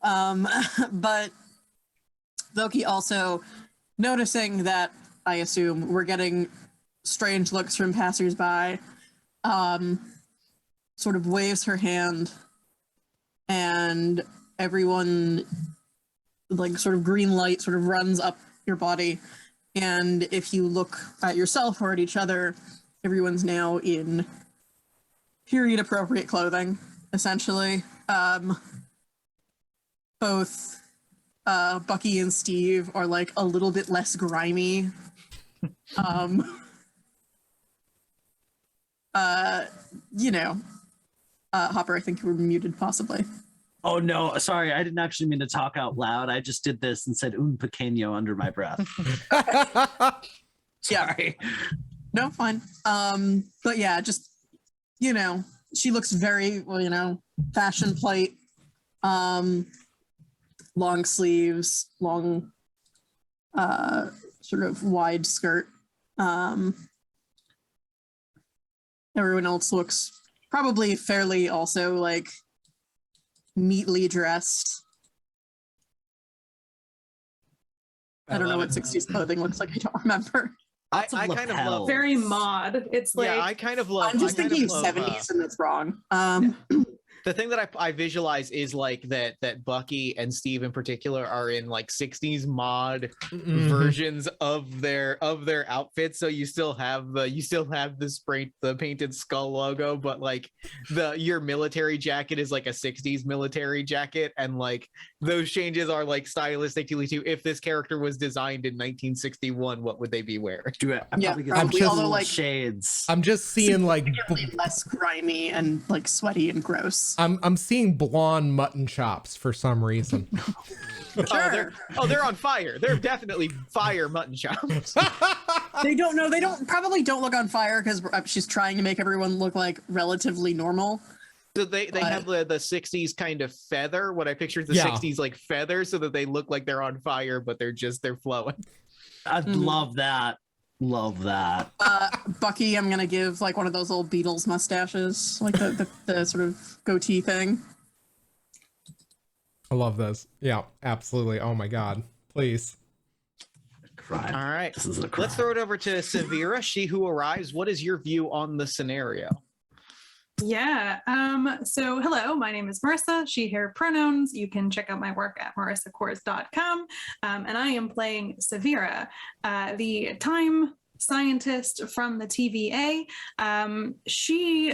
But Loki also noticing that, I assume, we're getting strange looks from passersby, sort of waves her hand, and everyone, like, sort of green light sort of runs up your body. And if you look at yourself or at each other, everyone's now in period appropriate clothing, essentially. Both Bucky and Steve are like a little bit less grimy. Hopper, I think you were muted possibly. Oh no, sorry, I didn't actually mean to talk out loud. I just did this and said un pequeño under my breath. Sorry. No, fine. But yeah, just, she looks very, well, fashion plate, long sleeves, long, sort of wide skirt. Everyone else looks probably fairly also like neatly dressed. I don't know what 60s clothing looks like. I don't remember. I kind of love Very mod. It's like, yeah, I kind of love. I'm just thinking love, 70s, and that's wrong. The thing that I visualize is like that Bucky and Steve in particular are in like 60s mod versions of their outfits. So you still have the painted skull logo, but like your military jacket is like a 60s military jacket, and like those changes are like stylistically too. If this character was designed in 1961, what would they be wearing? Probably, although like shades. I'm just seeing like less grimy and like sweaty and gross. I'm seeing blonde mutton chops for some reason. Sure. They're on fire. They're definitely fire mutton chops. They probably don't look on fire because she's trying to make everyone look like relatively normal. So they have the 60s kind of feather. What I pictured the 60s like feather, so that they look like they're on fire, but they're flowing. I'd love that. Love that. Bucky, I'm gonna give like one of those old Beatles mustaches, like the sort of goatee thing. I love this. Yeah, absolutely. Oh my god, please. crime. All right. This is a crime. Let's throw it over to Zavira, she who arrives. What is your view on the scenario? Yeah. So hello, my name is Marissa, she, her pronouns. You can check out my work at marissacores.com. And I am playing Zavira, the time scientist from the TVA. She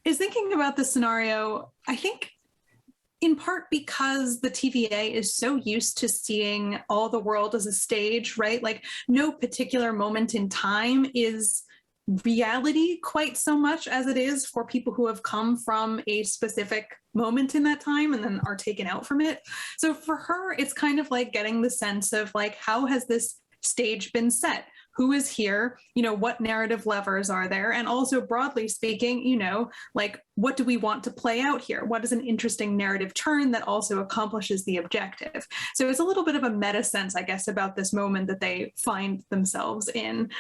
is thinking about this scenario, I think, in part because the TVA is so used to seeing all the world as a stage, right? Like no particular moment in time is reality quite so much as it is for people who have come from a specific moment in that time and then are taken out from it. So for her, it's kind of like getting the sense of like, how has this stage been set? Who is here? You know, what narrative levers are there? And also broadly speaking, you know, like what do we want to play out here? What is an interesting narrative turn that also accomplishes the objective? So it's a little bit of a meta sense, I guess, about this moment that they find themselves in,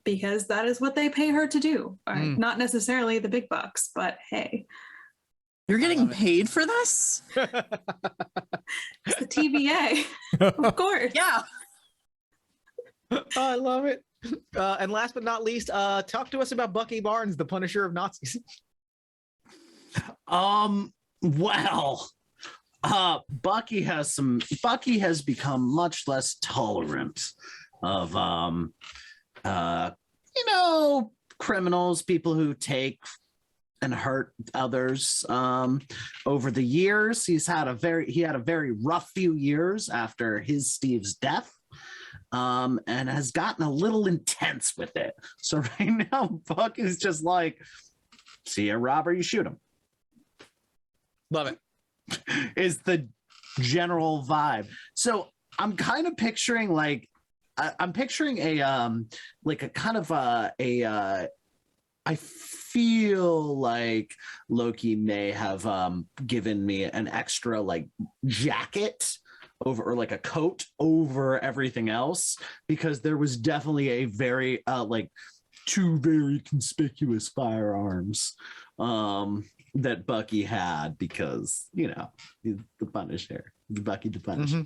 because that is what they pay her to do. Not necessarily the big bucks, but hey. You're getting paid for this? It's the TVA, of course. Yeah. I love it. And last but not least, talk to us about Bucky Barnes, the Punisher of Nazis. Well, Bucky has become much less tolerant of you know, criminals, people who take and hurt others. Over the years, he had a very rough few years after Steve's death. And has gotten a little intense with it. So right now, Buck is just like, see a robber, you shoot him. Love it. Is the general vibe. So I'm kind of picturing like, I'm picturing a kind of I feel like Loki may have given me an extra like jacket over, or like a coat over everything else, because there was definitely a very like two very conspicuous firearms that Bucky had, because you know he's the Punisher, Bucky the Punisher.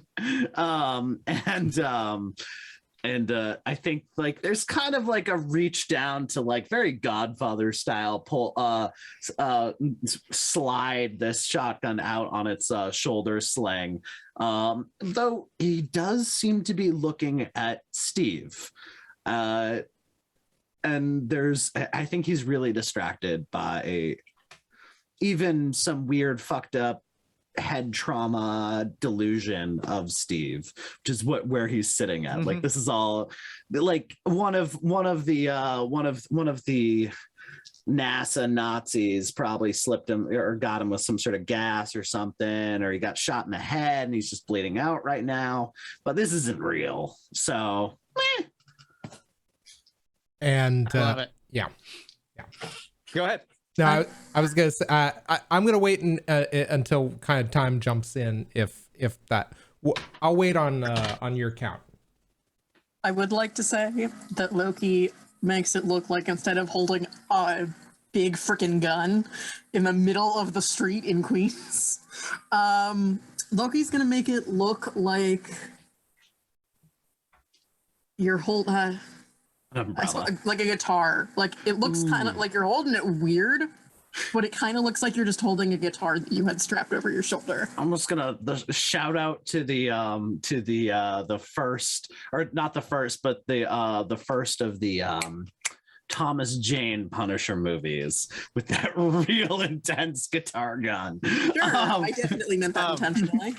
And I think like there's kind of like a reach down to like very Godfather style pull slide this shotgun out on its shoulder sling, though he does seem to be looking at Steve, and I think he's really distracted by even some weird fucked up head trauma delusion of Steve, which is where he's sitting at. Like this is all like one of the NASA Nazis probably slipped him or got him with some sort of gas or something, or he got shot in the head and he's just bleeding out right now, but this isn't real. So and I love it. yeah Go ahead. No, I was gonna say I'm gonna wait until kind of time jumps in. If that, I'll wait on your count. I would like to say that Loki makes it look like instead of holding a big freaking gun in the middle of the street in Queens, Loki's gonna make it look like you're holding. Like a guitar. Like it looks kind of like you're holding it weird, but it kind of looks like you're just holding a guitar that you had strapped over your shoulder. I'm just gonna shout out to the first, or not the first, but the first of the Thomas Jane Punisher movies with that real intense guitar gun. Sure, I definitely meant that intentionally.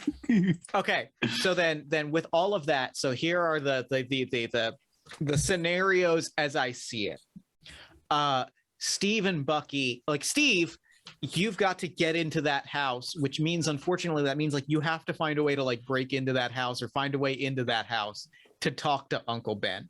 Okay, so then with all of that, so here are the scenarios as I see it. Steve and Bucky, like Steve, you've got to get into that house, which means, unfortunately, that means like you have to find a way to like break into that house or find a way into that house to talk to Uncle Ben.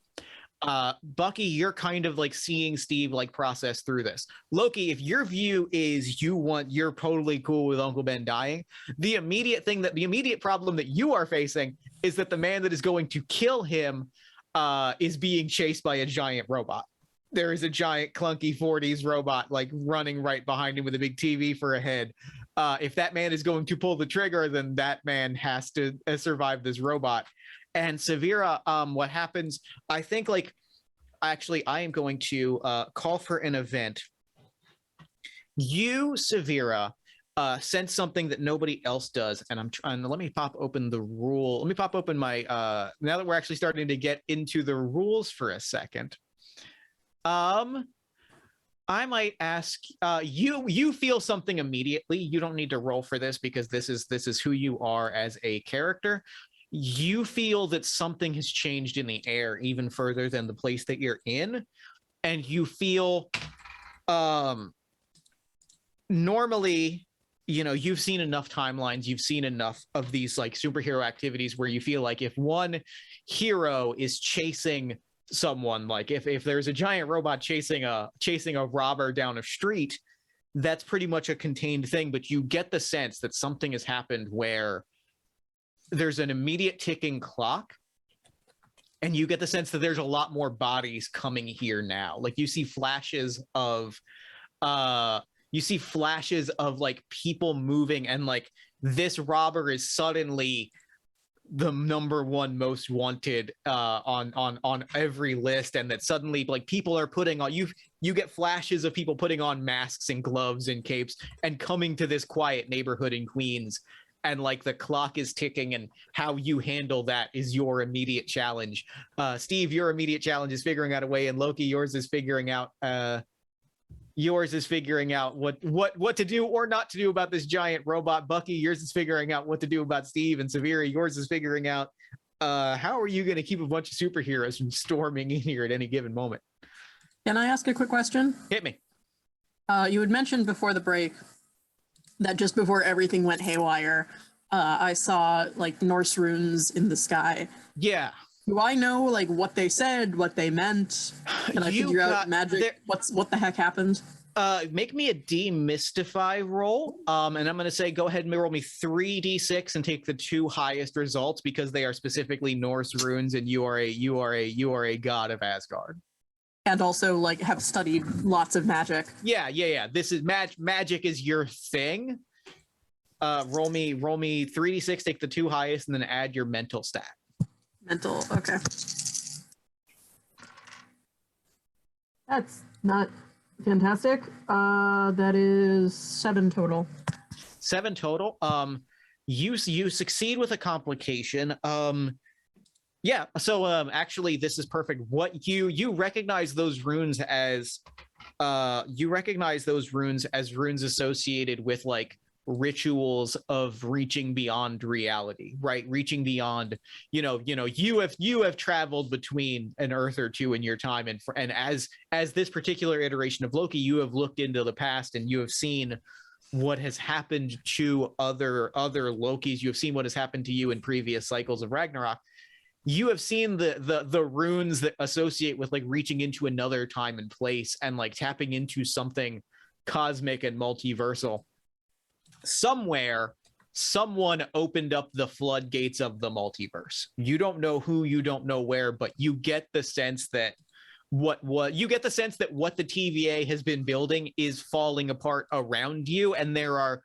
Bucky, you're kind of like seeing Steve like process through this. Loki, if your view is you're totally cool with Uncle Ben dying, the immediate problem that you are facing is that the man that is going to kill him is being chased by a giant robot. There is a giant clunky 40s robot like running right behind him with a big TV for a head. If that man is going to pull the trigger, then that man has to survive this robot. And Zavira, what happens, I think, like, actually, I am going to call for an event. You, Zavira, sense something that nobody else does, and I'm trying to, let me pop open the rule. Let me pop open my, now that we're actually starting to get into the rules for a second. I might ask, you feel something immediately. You don't need to roll for this because this is who you are as a character. You feel that something has changed in the air even further than the place that you're in, and you feel normally, you know, you've seen enough timelines, you've seen enough of these like superhero activities where you feel like if one hero is chasing someone, like if there's a giant robot chasing a robber down a street, that's pretty much a contained thing, but you get the sense that something has happened where there's an immediate ticking clock, and you get the sense that there's a lot more bodies coming here now. Like you see flashes of like people moving, and like this robber is suddenly the #1 most wanted on every list, and that suddenly like people are putting on, you get flashes of people putting on masks and gloves and capes and coming to this quiet neighborhood in Queens, and like the clock is ticking, and how you handle that is your immediate challenge. Steve, your immediate challenge is figuring out a way, and Loki, yours is figuring out what to do or not to do about this giant robot. Bucky, yours is figuring out what to do about Steve, and Zavira, yours is figuring out how are you going to keep a bunch of superheroes from storming in here at any given moment. Can I ask a quick question? Hit me. You had mentioned before the break that just before everything went haywire, I saw like Norse runes in the sky. Yeah. Do I know like what they said, what they meant? Can I figure out magic? What the heck happened? Make me a demystify roll, and I'm going to say go ahead and roll me 3d6 and take the 2 highest results because they are specifically Norse runes, and you are a god of Asgard. And also like have studied lots of magic. Yeah. This is magic is your thing. Roll me 3d6, take the 2 highest, and then add your mental stat. Mental, okay. That's not fantastic. That is 7 total. 7 total. You succeed with a complication. Yeah, so actually this is perfect. What you recognize those runes as runes associated with like rituals of reaching beyond reality, right? Reaching beyond, you have traveled between an Earth or two in your time, and as this particular iteration of Loki, you have looked into the past and you have seen what has happened to other Lokis. You have seen what has happened to you in previous cycles of Ragnarok. You have seen the runes that associate with like reaching into another time and place and like tapping into something cosmic and multiversal. Somewhere, someone opened up the floodgates of the multiverse. You don't know who, you don't know where, but you get the sense that what the TVA has been building is falling apart around you, and there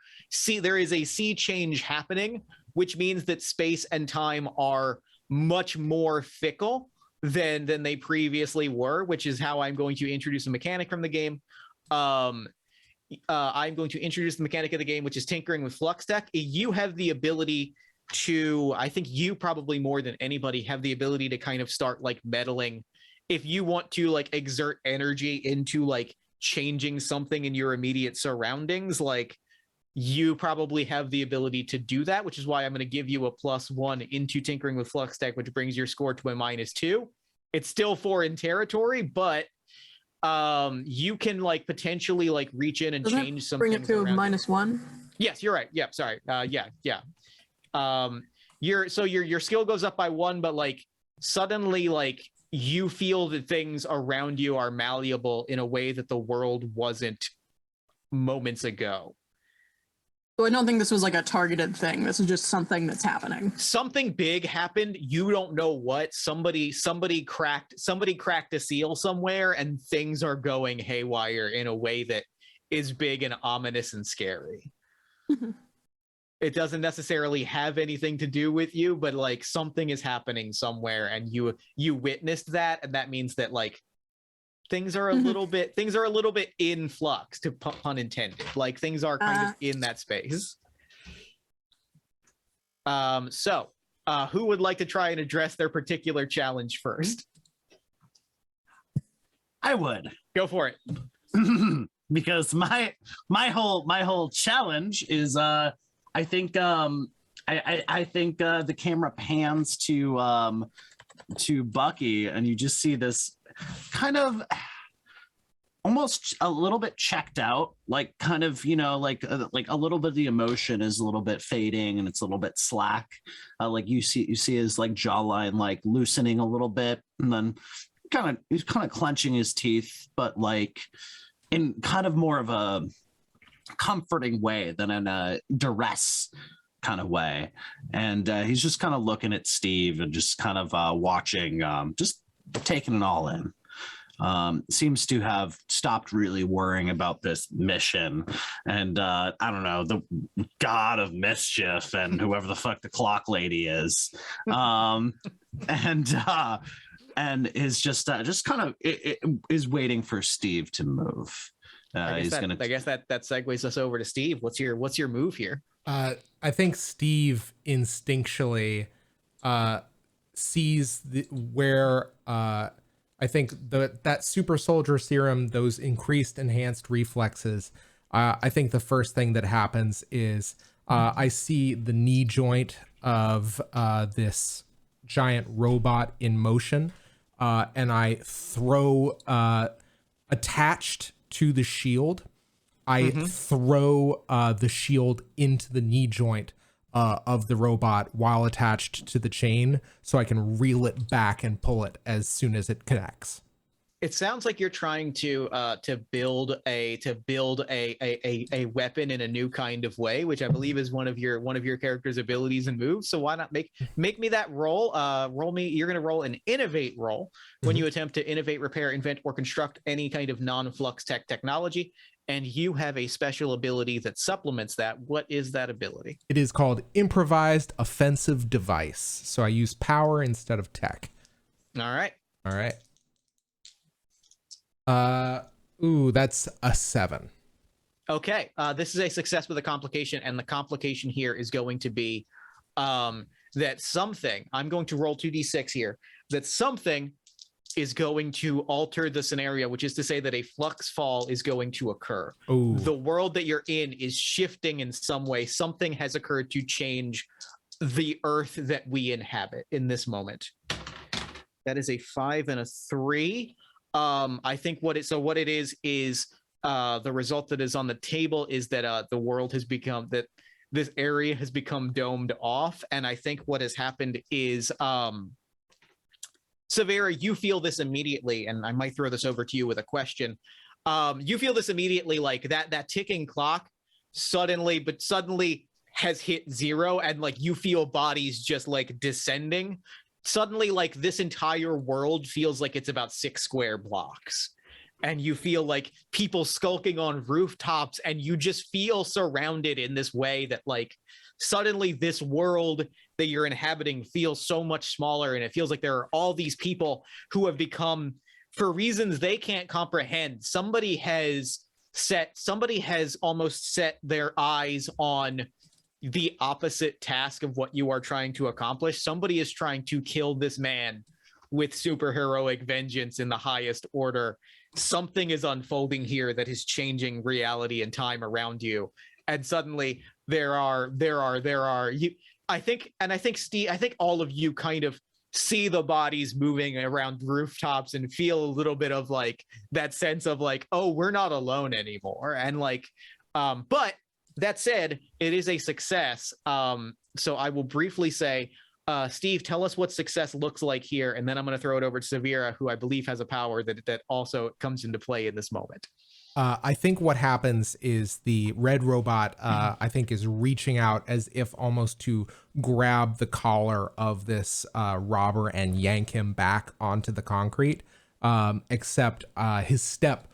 is a sea change happening, which means that space and time are much more fickle than they previously were, which is how I'm going to introduce a mechanic from the game. I'm going to introduce the mechanic of the game, which is tinkering with Fluxtech. You have the ability to, I think you probably more than anybody have the ability to kind of start like meddling. If you want to like exert energy into like changing something in your immediate surroundings, like you probably have the ability to do that, which is why I'm going to give you a +1 into tinkering with Fluxtech, which brings your score to a -2. It's still foreign territory, but you can like potentially like reach in and change something. Bring it to a -1. Yes, you're right. Yeah, sorry. Yeah. Your skill goes up by 1, but like suddenly like you feel that things around you are malleable in a way that the world wasn't moments ago. So I don't think this was like a targeted thing. This is just something that's happening. Something big happened. You don't know what. Somebody cracked a seal somewhere, and things are going haywire in a way that is big and ominous and scary. it doesn't necessarily have anything to do with you, but like something is happening somewhere, and you witnessed that, and that means that like things are a little bit in flux, to pun intended. Like things are kind of in that space. So who would like to try and address their particular challenge first? I would. Go for it. Because my whole challenge is I think I think the camera pans to Bucky, and you just see this kind of almost a little bit checked out, like kind of, you know, like a little bit of the emotion is a little bit fading and it's a little bit slack. Like you see his like jawline like loosening a little bit, and then he's kind of clenching his teeth, but like in kind of more of a comforting way than in a duress kind of way. And he's just kind of looking at Steve and just kind of watching, just taking it all in. Seems to have stopped really worrying about this mission, and I don't know, the god of mischief and whoever the fuck the clock lady is, and is just kind of is waiting for Steve to move. I guess that segues us over to Steve. What's your move here? I think Steve instinctually sees where I think that super soldier serum, those increased enhanced reflexes. I think the first thing that happens is I see the knee joint of this giant robot in motion, and I throw attached to the shield. I throw the shield into the knee joint of the robot while attached to the chain, so I can reel it back and pull it as soon as it connects. It sounds like you're trying to build a weapon in a new kind of way, which I believe is one of your character's abilities and moves. So why not make me that roll? You're going to roll an innovate roll when you attempt to innovate, repair, invent, or construct any kind of non-flux technology. And you have a special ability that supplements that. What is that ability? It is called Improvised Offensive Device. So I use power instead of tech. All right. That's a 7. Okay. This is a success with a complication, and the complication here is going to be that something, I'm going to roll 2d6 here, that something is going to alter the scenario, which is to say that a Fluxfall is going to occur. Ooh. The world that you're in is shifting in some way. Something has occurred to change the earth that we inhabit in this moment. That is a 5 and a 3. I think what it is the result that is on the table is that the world has become, that this area has become domed off. And I think what has happened is Zavira, you feel this immediately, and I might throw this over to you with a question. You feel this immediately, like that ticking clock suddenly has hit 0, and like you feel bodies just like descending. Suddenly, like this entire world feels like it's about 6 square blocks, and you feel like people skulking on rooftops, and you just feel surrounded in this way that like suddenly this world that you're inhabiting feels so much smaller, and it feels like there are all these people who have become, for reasons they can't comprehend, somebody has almost set their eyes on the opposite task of what you are trying to accomplish. Somebody is trying to kill this man with superheroic vengeance in the highest order. Something is unfolding here that is changing reality and time around you. And suddenly there are you, I think Steve, I think all of you kind of see the bodies moving around rooftops and feel a little bit of like that sense of like, oh, we're not alone anymore. And like, but that said, it is a success. So I will briefly say, Steve, tell us what success looks like here, and then I'm going to throw it over to Zavira, who I believe has a power that also comes into play in this moment. I think what happens is the red robot, I think, is reaching out as if almost to grab the collar of this robber and yank him back onto the concrete, except his step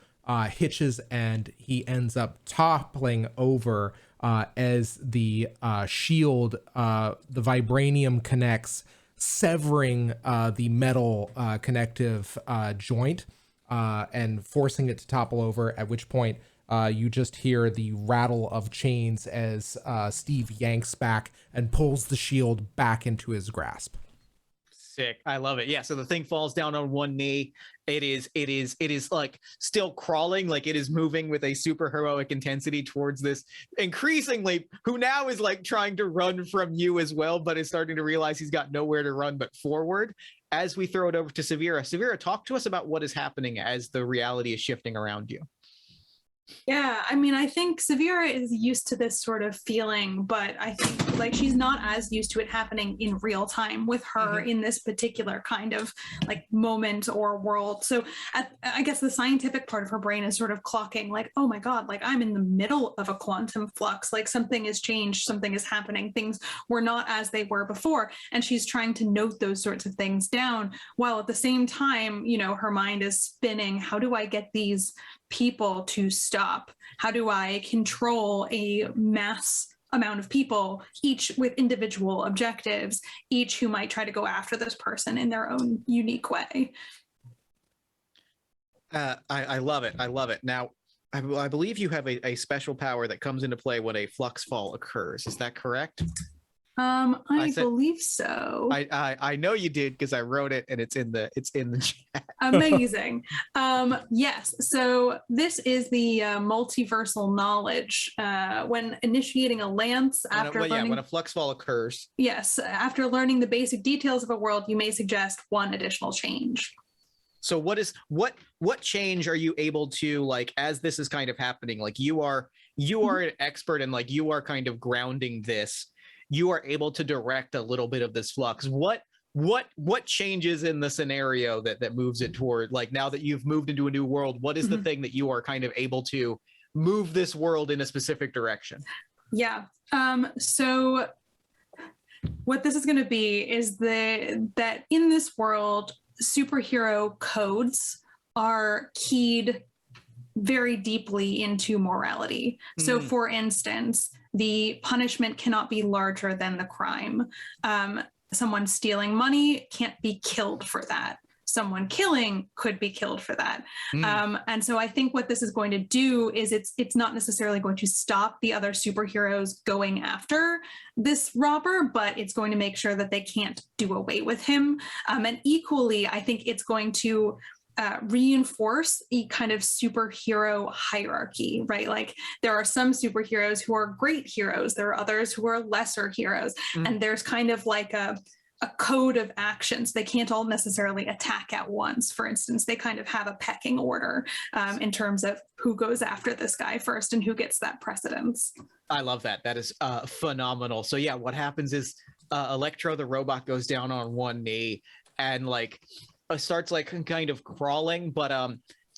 hitches and he ends up toppling over as the shield, the vibranium connects, severing the metal connective joint and forcing it to topple over, at which point you just hear the rattle of chains as Steve yanks back and pulls the shield back into his grasp. Sick. I love it. Yeah. So the thing falls down on one knee. It is like still crawling, like it is moving with a super heroic intensity towards this increasingly, who now is like trying to run from you as well, but is starting to realize he's got nowhere to run but forward. As we throw it over to Zavira. Zavira, talk to us about what is happening as the reality is shifting around you. Yeah, I mean, I think Zavira is used to this sort of feeling, but I think like she's not as used to it happening in real time with her in this particular kind of like moment or world. So I guess the scientific part of her brain is sort of clocking like, oh my God, like I'm in the middle of a quantum flux, like something has changed, something is happening, things were not as they were before. And she's trying to note those sorts of things down while at the same time, you know, her mind is spinning, how do I get these people to stop? How do I control a mass amount of people, each with individual objectives, each who might try to go after this person in their own unique way? I love it. I love it. Now, I believe you have a special power that comes into play when a Fluxfall occurs. Is that correct? I believe so. I know you did because I wrote it and it's in the chat. Amazing. Yes. So this is the multiversal knowledge. When initiating a lance after learning, when a Fluxfall occurs. Yes, after learning the basic details of a world, you may suggest one additional change. So what change are you able to, like, as this is kind of happening, like you are an expert and like you are kind of grounding this, you are able to direct a little bit of this flux. What changes in the scenario that moves it toward, like, now that you've moved into a new world, what is the thing that you are kind of able to move this world in a specific direction? Yeah. So what this is going to be is that in this world, superhero codes are keyed very deeply into morality. So for instance, the punishment cannot be larger than the crime. Someone stealing money can't be killed for that. Someone killing could be killed for that. And so I think what this is going to do is it's not necessarily going to stop the other superheroes going after this robber, but it's going to make sure that they can't do away with him. And equally, I think it's going to reinforce a kind of superhero hierarchy, right? Like there are some superheroes who are great heroes. There are others who are lesser heroes. And there's kind of like a code of actions. They can't all necessarily attack at once. For instance, they kind of have a pecking order in terms of who goes after this guy first and who gets that precedence. I love that. That is phenomenal. So yeah, what happens is Electro, the robot, goes down on one knee and like starts like kind of crawling, but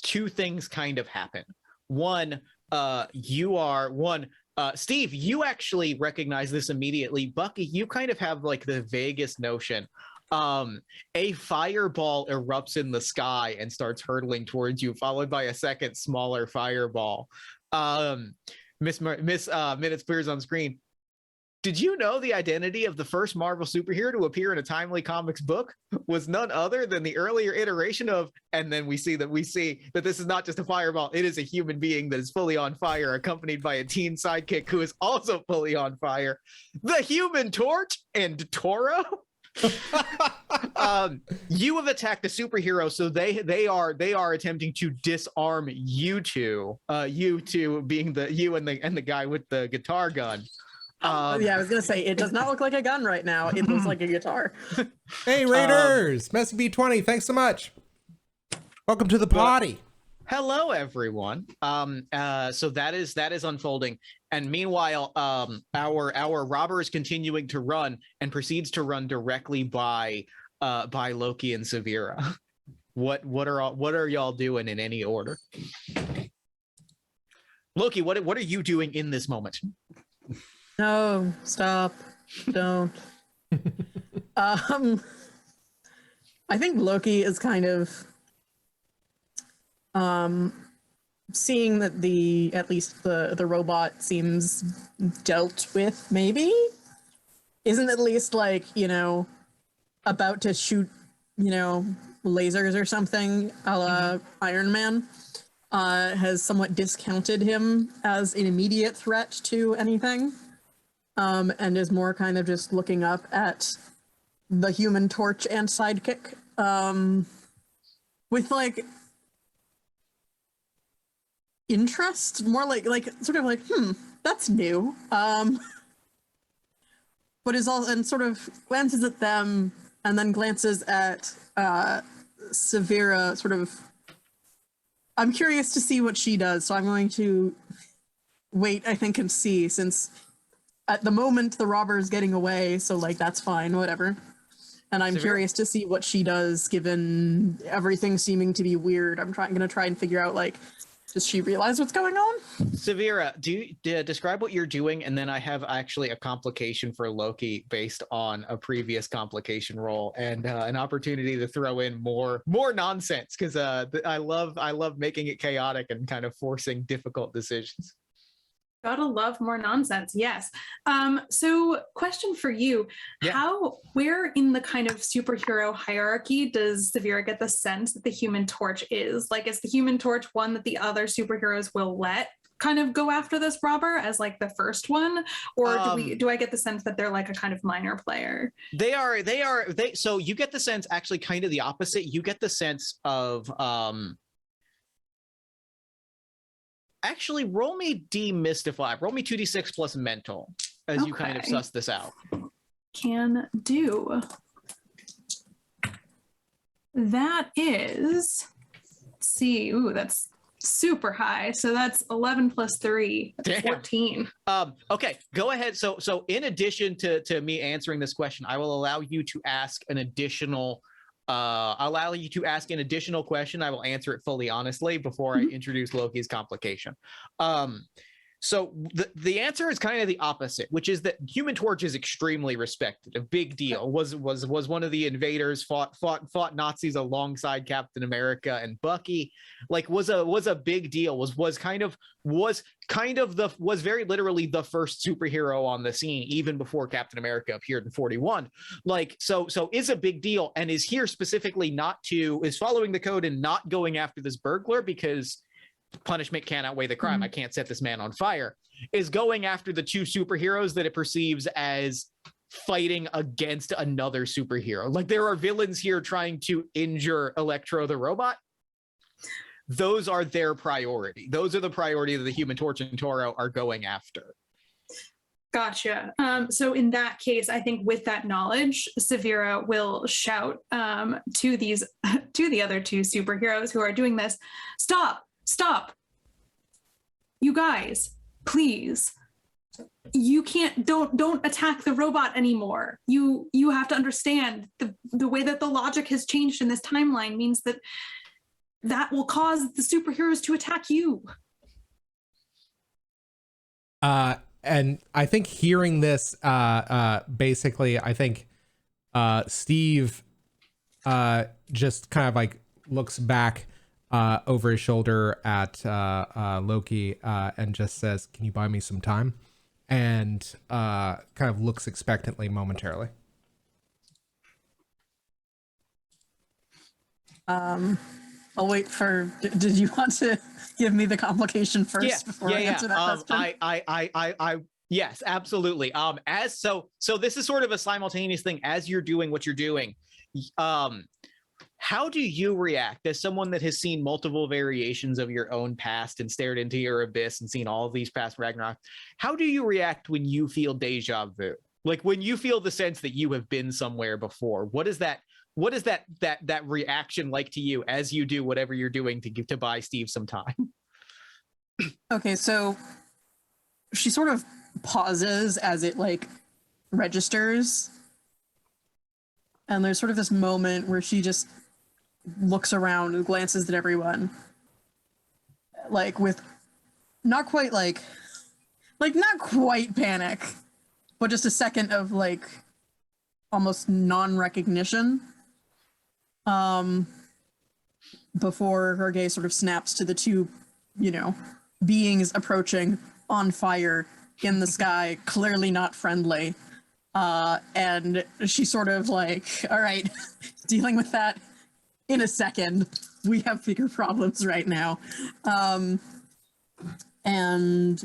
two things kind of happen. One, Steve, you actually recognize this immediately. Bucky, you kind of have like the vaguest notion. A fireball erupts in the sky and starts hurtling towards you, followed by a second smaller fireball. Miss Minutes appears on screen. Did you know the identity of the first Marvel superhero to appear in a Timely Comics book was none other than the earlier iteration of, and then we see that this is not just a fireball, it is a human being that is fully on fire, accompanied by a teen sidekick who is also fully on fire, the Human Torch and Toro. You have attacked a superhero, so they are attempting to disarm you two. You two being you and the guy with the guitar gun. Yeah, I was gonna say, it does not look like a gun right now. It looks like a guitar. Hey Raiders, Messy B20, thanks so much. Welcome to the party. Hello everyone. So that is unfolding, and meanwhile our robber is continuing to run and proceeds to run directly by Loki and Zavira. What are y'all doing in any order? Loki, what are you doing in this moment? No, stop. Don't. I think Loki is kind of seeing that at least the robot seems dealt with, maybe isn't at least like, about to shoot, lasers or something, a la Iron Man, has somewhat discounted him as an immediate threat to anything, and is more kind of just looking up at the Human Torch and sidekick, with like interest, more like sort of like, that's new. But is all, and sort of glances at them and then glances at Zavira, sort of, I'm curious to see what she does, so I'm going to wait, I think, and see, since at the moment the robber is getting away, so like that's fine, whatever. And I'm curious to see what she does, given everything seeming to be weird. I'm gonna try and figure out, like, does she realize what's going on? Zavira, do you describe what you're doing, and then I have actually a complication for Loki based on a previous complication roll, and an opportunity to throw in more nonsense, because I love making it chaotic and kind of forcing difficult decisions. Gotta love more nonsense. Yes. So question for you. Yeah. Where in the kind of superhero hierarchy does Zavira get the sense that the Human Torch is? Like, is the Human Torch one that the other superheroes will let kind of go after this robber as like the first one? Or do I get the sense that they're like a kind of minor player? So you get the sense, actually kind of the opposite. You get the sense of, actually, roll me demystify. Roll me 2d6 plus mental as you kind of suss this out. Can do. That is, let's see. Ooh, that's super high. So that's 11 plus 3. That's 14. Okay, go ahead. So in addition to me answering this question, I will allow you to ask an additional question. I will answer it fully honestly before I introduce Loki's complication. So the answer is kind of the opposite, which is that Human Torch is extremely respected, a big deal. Was one of the invaders, fought Nazis alongside Captain America and Bucky. Like was a big deal. Was very literally the first superhero on the scene even before Captain America appeared in 41. Like so is a big deal, and is here specifically is following the code and not going after this burglar because punishment can't outweigh the crime. I can't set this man on fire. Is going after the two superheroes that it perceives as fighting against another superhero. Like there are villains here trying to injure Electro the robot. Those are their priority. Those are the priority that the Human Torch and Toro are going after. Gotcha. So in that case, I think with that knowledge, Zavira will shout to the other two superheroes who are doing this, Stop. You guys, please. You don't attack the robot anymore. You have to understand the way that the logic has changed in this timeline means that will cause the superheroes to attack you. And I think hearing this, basically, I think Steve just kind of like looks back over his shoulder at Loki and just says, "Can you buy me some time?" And kind of looks expectantly momentarily. I'll wait for. Did you want to give me the complication first before I answer that question? Yes, absolutely. So this is sort of a simultaneous thing as you're doing what you're doing. How do you react as someone that has seen multiple variations of your own past and stared into your abyss and seen all of these past Ragnarok? How do you react when you feel deja vu? Like when you feel the sense that you have been somewhere before? What is that reaction like to you as you do whatever you're doing to buy Steve some time? Okay, so she sort of pauses as it like registers. And there's sort of this moment where she just looks around and glances at everyone, like with not quite not quite panic, but just a second of like almost non-recognition, before her gaze sort of snaps to the two beings approaching on fire in the sky, clearly not friendly. And she's sort of like, all right, dealing with that in a second. We have bigger problems right now. And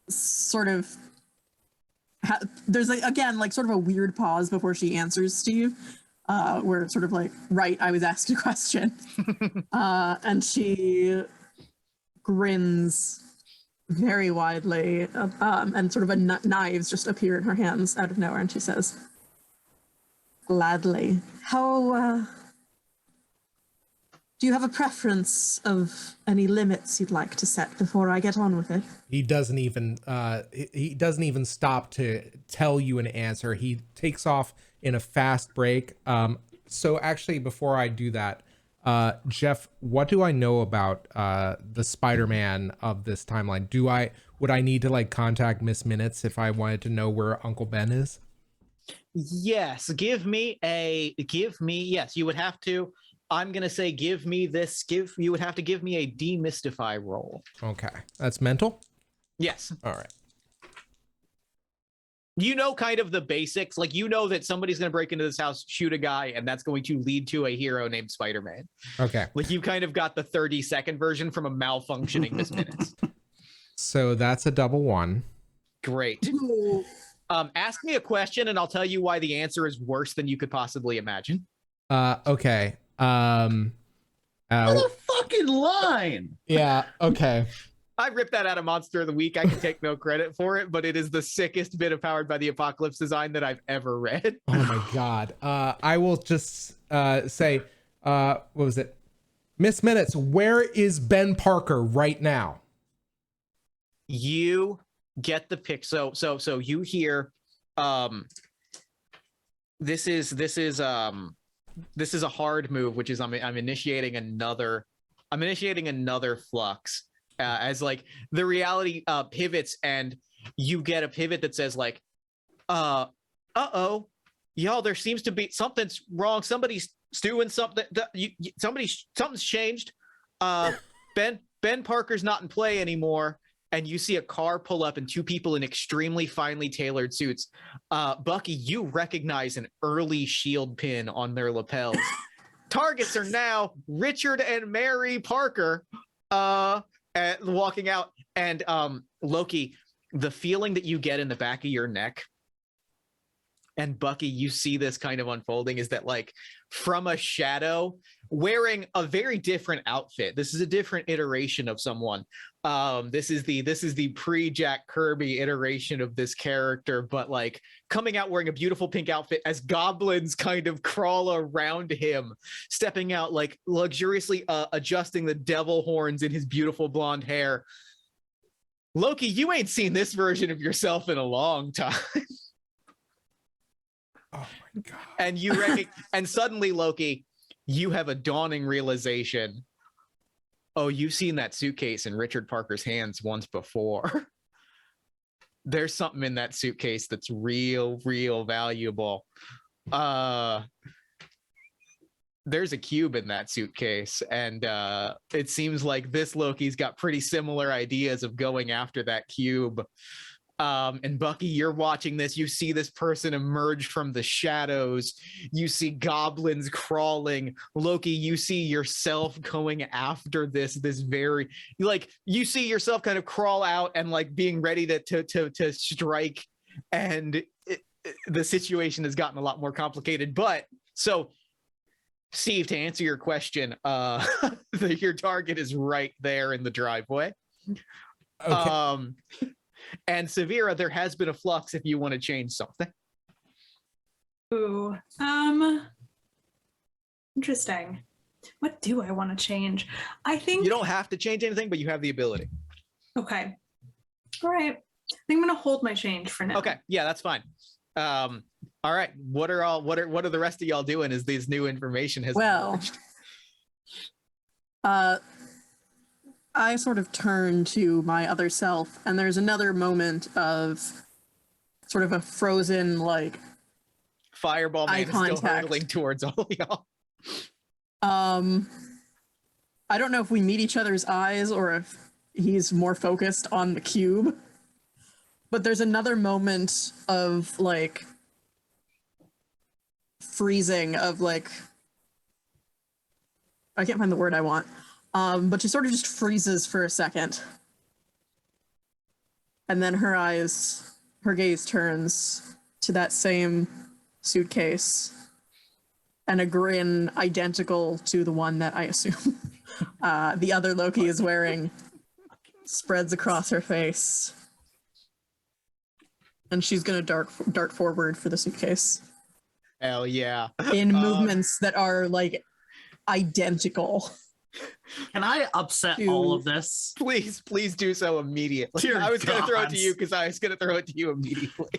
sort of, there's like, again, like sort of a weird pause before she answers Steve, where it's sort of like, right, I was asked a question. And she grins very widely, and sort of knives just appear in her hands out of nowhere, and she says, gladly. How, do you have a preference of any limits you'd like to set before I get on with it? He doesn't even stop to tell you an answer. He takes off in a fast break. So actually, before I do that, Jeff, what do I know about the Spider-Man of this timeline? Would I need to like contact Miss Minutes if I wanted to know where Uncle Ben is? Yes, yes, you would have to. I'm going to say you would have to give me a demystify roll. Okay. That's mental? Yes. All right. You know kind of the basics. Like, you know that somebody's going to break into this house, shoot a guy, and that's going to lead to a hero named Spider-Man. Okay. Like, you kind of got the 30-second version from a malfunctioning Miss Minutes. So that's a double one. Great. Ask me a question, and I'll tell you why the answer is worse than you could possibly imagine. Okay. What a fucking line. Yeah, okay. I ripped that out of Monster of the Week. I can take no credit for it, but it is the sickest bit of Powered by the Apocalypse design that I've ever read. Oh my god. I will just say, what was it? Miss Minutes, where is Ben Parker right now? You get the pick. So you hear this is a hard move, which is I'm initiating another flux, as like the reality pivots, and you get a pivot that says like, uh-oh, y'all, there seems to be something's wrong. Somebody's doing something. Something's changed. Ben Parker's not in play anymore. And you see a car pull up and two people in extremely finely tailored suits. Bucky, you recognize an early shield pin on their lapels. Targets are now Richard and Mary Parker walking out. And Loki, the feeling that you get in the back of your neck, and Bucky, you see this kind of unfolding, is that like from a shadow, wearing a very different outfit. This is a different iteration of someone. This is the pre-Jack Kirby iteration of this character, but like coming out wearing a beautiful pink outfit as goblins kind of crawl around him, stepping out like luxuriously adjusting the devil horns in his beautiful blonde hair. Loki, you ain't seen this version of yourself in a long time. Oh my god. And and suddenly, Loki, you have a dawning realization. Oh, you've seen that suitcase in Richard Parker's hands once before. There's something in that suitcase that's real valuable. There's a cube in that suitcase, and it seems like this Loki's got pretty similar ideas of going after that cube. And Bucky, you're watching this. You see this person emerge from the shadows. You see goblins crawling. Loki, you see yourself going after this very, like, you see yourself kind of crawl out and like being ready to strike. And the situation has gotten a lot more complicated. But so, Steve, to answer your question, your target is right there in the driveway. Okay. And Zavira, there has been a flux if you want to change something. Ooh, interesting. What do I want to change? I think you don't have to change anything, but you have the ability. Okay. All right. I think I'm gonna hold my change for now. Okay, yeah, that's fine. All right. What are the rest of y'all doing as this new information has emerged? I sort of turn to my other self, and there's another moment of sort of a frozen, like, Fireball Man eye is still contact. hurtling towards all y'all. I don't know if we meet each other's eyes or if he's more focused on the cube. But there's another moment of like freezing, of like, I can't find the word I want, but she sort of just freezes for a second. And then her gaze turns to that same suitcase, and a grin identical to the one that I assume the other Loki is wearing spreads across her face. And she's gonna dart forward for the suitcase. Hell yeah. In movements that are like identical. Can I upset all of this? Please do so immediately. Dear I was going to throw it to gods. you because I was going to throw it to you immediately.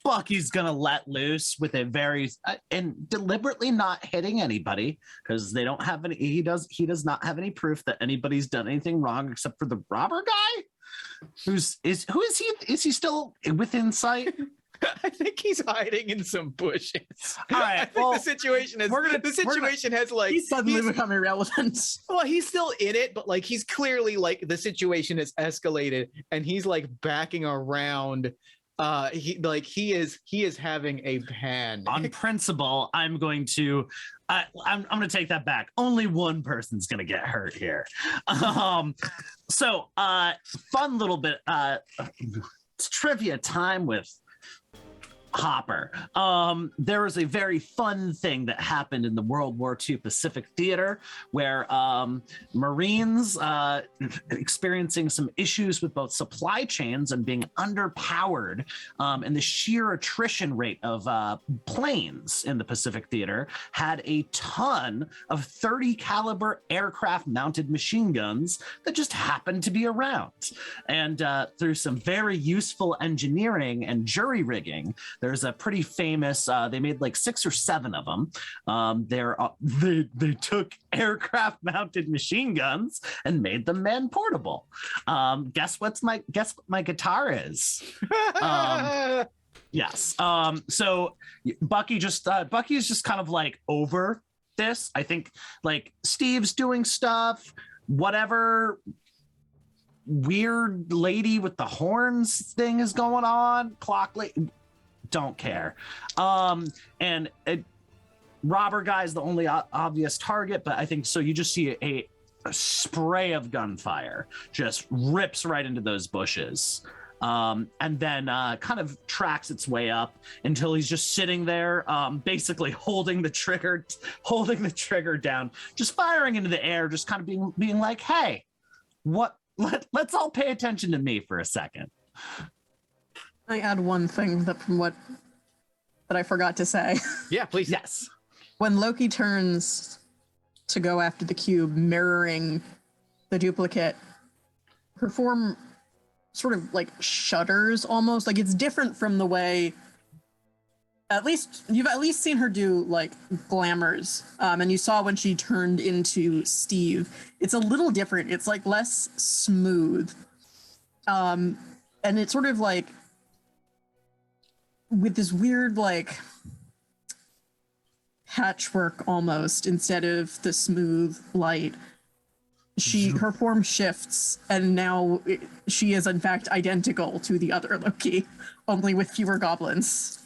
Bucky's gonna let loose with a very and deliberately not hitting anybody, because they don't have any. He does not have any proof that anybody's done anything wrong except for the robber guy. Who is he? Is he still within sight? I think he's hiding in some bushes. All right, I think the situation is. Has like He's suddenly become irrelevant. Well, he's still in it, but like he's clearly like the situation has escalated, and he's like backing around. He is having a pan. On principle, I'm going to take that back. Only one person's gonna get hurt here. So fun little bit. It's trivia time with Hopper. There was a very fun thing that happened in the World War II Pacific Theater where Marines experiencing some issues with both supply chains and being underpowered, and the sheer attrition rate of planes in the Pacific Theater had a ton of 30 caliber aircraft mounted machine guns that just happened to be around. And through some very useful engineering and jury rigging, there's a pretty famous, they made like 6 or 7 of them. They took aircraft mounted machine guns and made them man portable. Guess what my guitar is? Yes. So Bucky is just kind of like over this. I think like Steve's doing stuff, whatever weird lady with the horns thing is going on. Don't care. And robber guy's the only obvious target, but I think so. You just see a spray of gunfire just rips right into those bushes, and then kind of tracks its way up until he's just sitting there, basically holding the trigger down, just firing into the air, just kind of being like, hey, let's all pay attention to me for a second. I add one thing that I forgot to say. Yeah, please. Yes. When Loki turns to go after the cube, mirroring the duplicate, her form sort of like shudders almost. Like it's different from the way, you've at least seen her do like glamours. And you saw when she turned into Steve, it's a little different. It's like less smooth. And it's sort of like, with this weird like patchwork almost, instead of the smooth light, her form shifts, and now she is in fact identical to the other Loki, only with fewer goblins.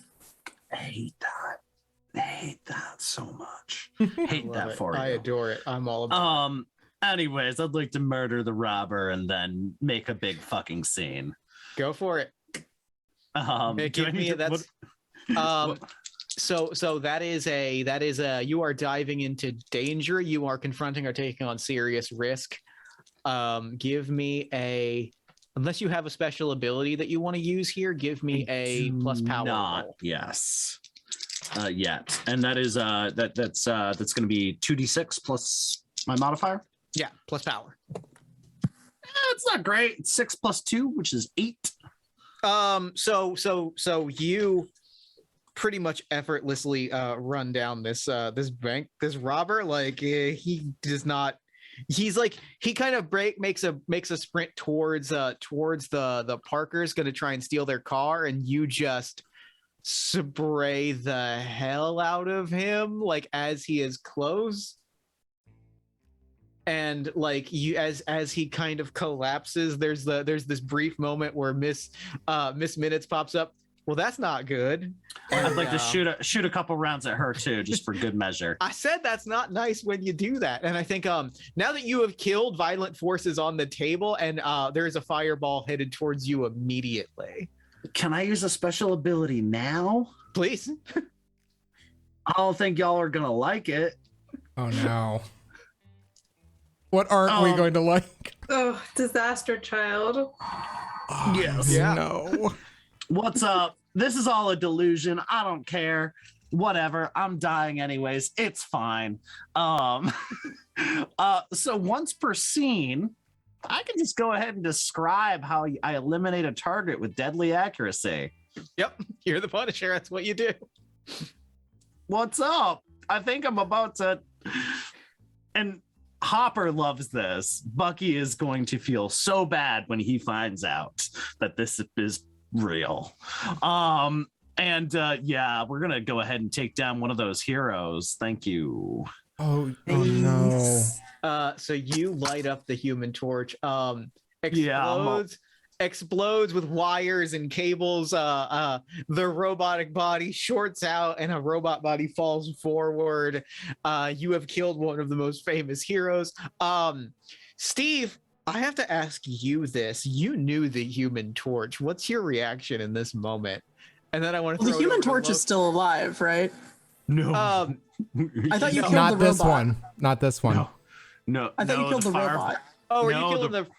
I hate that so much. Hate that for you. I adore it. I'm all about Anyways, I'd like to murder the robber and then make a big fucking scene. Go for it. Give me that's so that is a you are diving into danger, you are confronting or taking on serious risk. Give me unless you have a special ability that you want to use here, give me a plus power roll. Yes. Yet. And that is that's gonna be 2d6 plus my modifier. Yeah, plus power. It's not great. It's 6 plus 2, which is 8. So you pretty much effortlessly run down this robber. Like he does not. He's like he kind of makes a sprint towards the Parkers, going to try and steal their car, and you just spray the hell out of him like as he is close. and like you as he kind of collapses, there's this brief moment where Miss Minutes pops up. Well, that's not good. I'd like to shoot a couple rounds at her too, just for good measure. I said that's not nice when you do that. And I think now that you have killed violent forces on the table, and there is a fireball headed towards you immediately. Can I use a special ability now? Please. I don't think y'all are gonna like it. Oh no. What aren't we going to like? Oh, disaster child. Oh, Yes. Yeah. No. What's up? This is all a delusion. I don't care. Whatever. I'm dying anyways. It's fine. So once per scene, I can just go ahead and describe how I eliminate a target with deadly accuracy. Yep. You're the Punisher. That's what you do. What's up? I think I'm about to. And Hopper loves this. Bucky is going to feel so bad when he finds out that this is real. Yeah, we're gonna go ahead and take down one of those heroes. Thank you. Oh no. So you light up the Human Torch. Yeah, Explodes with wires and cables. The robotic body shorts out and a robot body falls forward. You have killed one of the most famous heroes. Steve, I have to ask you this. You knew the Human Torch. What's your reaction in this moment? And then I want to Well, the Human Torch is still alive, right? No. I thought you killed Not the this robot. one. Not this one. No. I thought you killed the robot. Oh, are you No, killing the the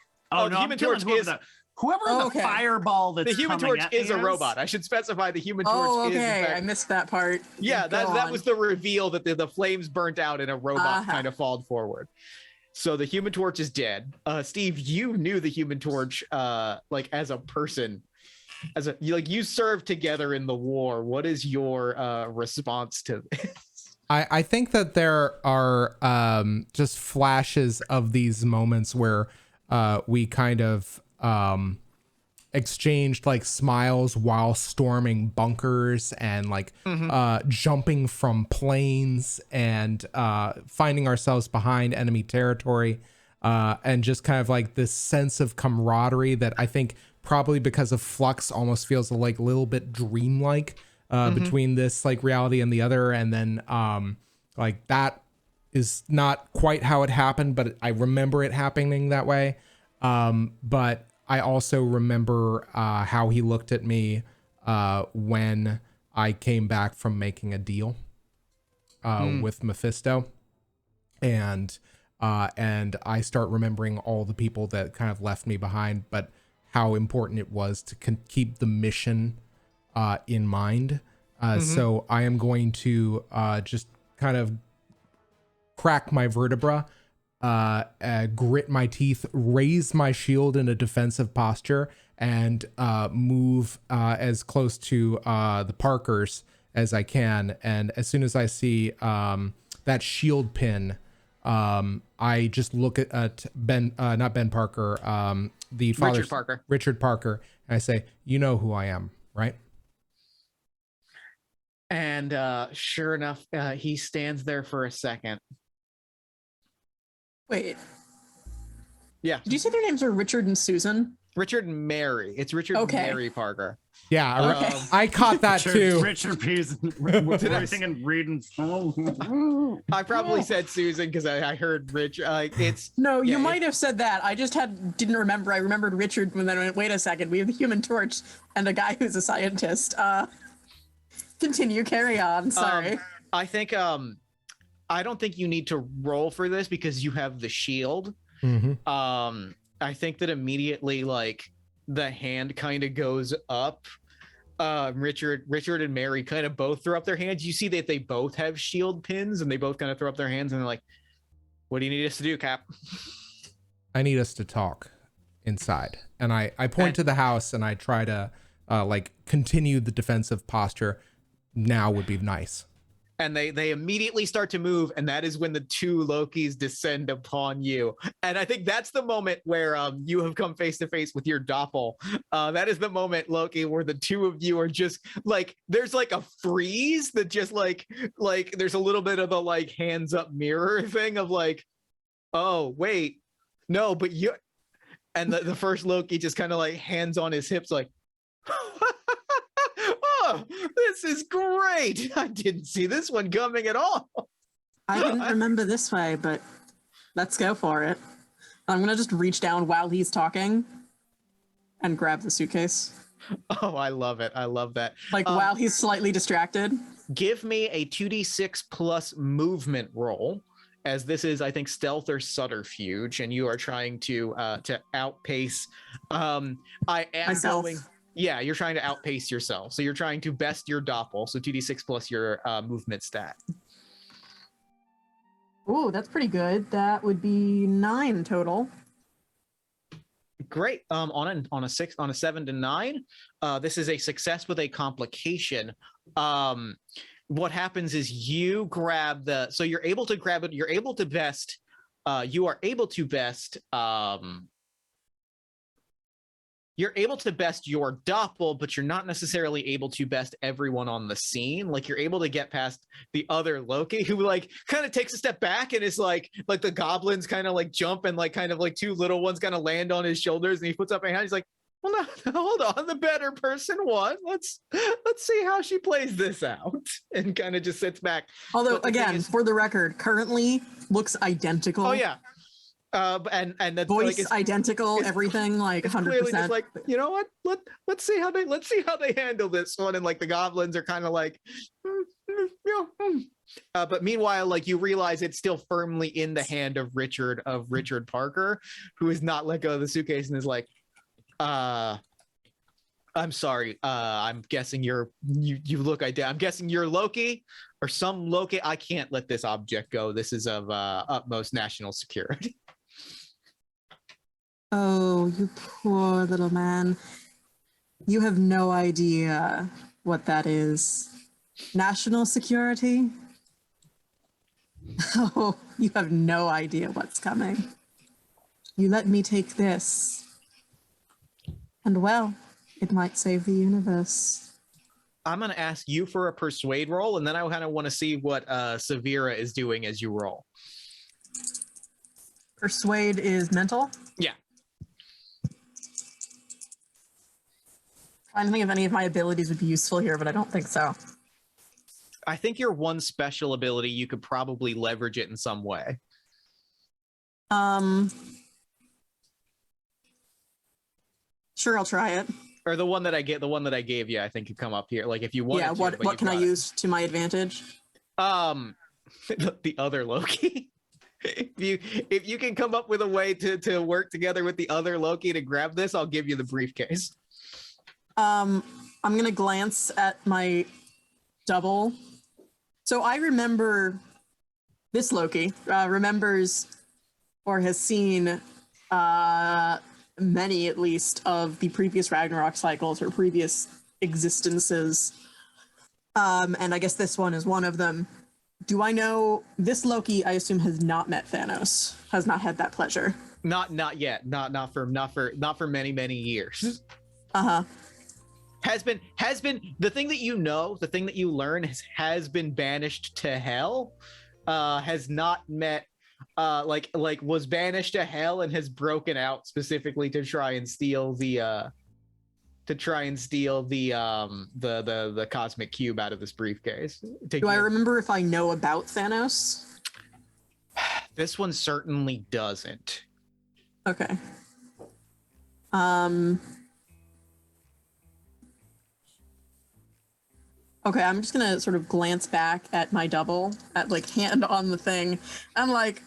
the Human Torch is whoever the fireball that's the Human coming Torch at is me a robot. I should specify the Human Torch Oh, is in okay. fact, I missed that part. yeah, Go that on. was the reveal that the flames burnt out and a robot Uh-huh. kind of falled forward. So the Human Torch is dead. Steve, you knew the Human Torch like as a person, you served together in the war. What is your response to this? I think that there are just flashes of these moments where we kind of exchanged like smiles while storming bunkers and like jumping from planes and finding ourselves behind enemy territory and just kind of like this sense of camaraderie that I think probably because of Flux almost feels like a little bit dreamlike between this like reality and the other. And then like that is not quite how it happened, but I remember it happening that way. But I also remember how he looked at me when I came back from making a deal with Mephisto, and I start remembering all the people that kind of left me behind, but how important it was to keep the mission in mind. So I am going to just kind of crack my vertebra, grit my teeth, raise my shield in a defensive posture, and move as close to the Parkers as I can. And as soon as I see that shield pin, I just look at Ben, not Ben Parker, the father, Richard Parker, and I say, "You know who I am, right?" And sure enough, he stands there for a second. Wait. Yeah. Did you say their names are Richard and Susan? Richard and Mary. It's Richard and Mary Parker. Yeah, I caught that too. Richard Pease everything and reading. I probably said Susan because I heard Rich. It's no, you might have said that. I just didn't remember. I remembered Richard, and then I went, wait a second. We have the Human Torch and a guy who's a scientist. Continue, carry on. Sorry. I think I don't think you need to roll for this because you have the shield. I think that immediately like the hand kind of goes up. Richard and Mary kind of both throw up their hands. You see that they both have shield pins and they both kind of throw up their hands and they're like, "What do you need us to do, Cap?" I need us to talk inside. And I point to the house and I try to like continue the defensive posture. Now would be nice. And they immediately start to move, and that is when the two Lokis descend upon you. And I think that's the moment where you have come face to face with your doppel. That is the moment, Loki, where the two of you are just like, there's like a freeze that just like there's a little bit of the like hands up mirror thing of like, oh wait, no, but you. And the first Loki just kind of like hands on his hips, like, oh, this is great. I didn't see this one coming at all. I didn't remember this way, but let's go for it. I'm gonna just reach down while he's talking and grab the suitcase. Oh, I love it. I love that. Like while he's slightly distracted. Give me a 2d6 plus movement roll, as this is, I think, stealth or subterfuge, and you are trying to outpace. I am Myself. going. Yeah, you're trying to outpace yourself. So you're trying to best your doppel. So 2d6 plus your movement stat. Ooh, that's pretty good. That would be 9 total. Great. On a 7 to 9, this is a success with a complication. What happens is you grab the. So you're able to grab it. You're able to best. You are able to best. You're able to best your doppel, but you're not necessarily able to best everyone on the scene. Like you're able to get past the other Loki, who like kind of takes a step back and is like the goblins kind of like jump and like kind of like two little ones kind of land on his shoulders, and he puts up a hand. He's like, well, no, hold on, the better person won. Let's see how she plays this out, and kind of just sits back. Although again, for the record, currently looks identical. Oh yeah. And the voice like, identical, everything like 100%. Clearly just like, you know what? Let's see how they handle this one. And like the goblins are kind of like, but meanwhile, like you realize it's still firmly in the hand of Richard Parker, who is not let go of the suitcase and is like, I'm sorry. I'm guessing you look identical. I'm guessing you're Loki or some Loki. I can't let this object go. This is of utmost national security. Oh, you poor little man. You have no idea what that is. National security? Oh, you have no idea what's coming. You let me take this. And well, it might save the universe. I'm going to ask you for a persuade roll, and then I kind of want to see what Zavira is doing as you roll. Persuade is mental? Yeah. I don't think if any of my abilities would be useful here, but I don't think so. I think your one special ability, you could probably leverage it in some way. Sure, I'll try it. Or the one that I gave you, I think could come up here. Like if you want. Yeah, what can I use to my advantage? The other Loki. If you can come up with a way to work together with the other Loki to grab this, I'll give you the briefcase. I'm gonna glance at my double. So I remember this Loki remembers or has seen many, at least, of the previous Ragnarok cycles or previous existences. And I guess this one is one of them. Do I know this Loki? I assume has not met Thanos. Has not had that pleasure. Not yet. Not for many years. Uh-huh. Has been the thing that the thing that you learn has been banished to hell. Has not met was banished to hell and has broken out specifically to try and steal the cosmic cube out of this briefcase. Do I remember if I know about Thanos? This one certainly doesn't. Okay. Okay, I'm just gonna sort of glance back at my double, at like hand on the thing. I'm like,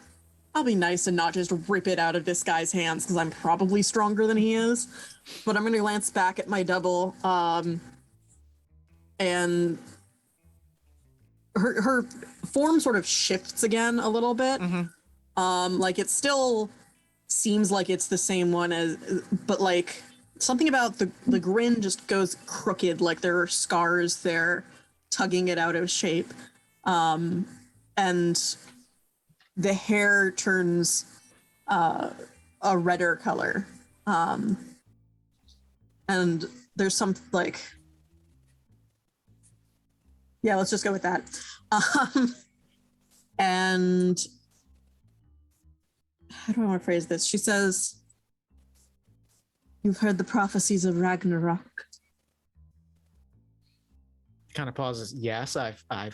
I'll be nice and not just rip it out of this guy's hands because I'm probably stronger than he is. But I'm gonna glance back at my double, and her form sort of shifts again a little bit. Mm-hmm. Like it still seems like it's the same one as, but like something about the grin just goes crooked, like there are scars there tugging it out of shape. And the hair turns a redder color. And there's some like, yeah, let's just go with that. And how do I want to phrase this? She says, "You've heard the prophecies of Ragnarok." Kind of pauses. Yes, I've read.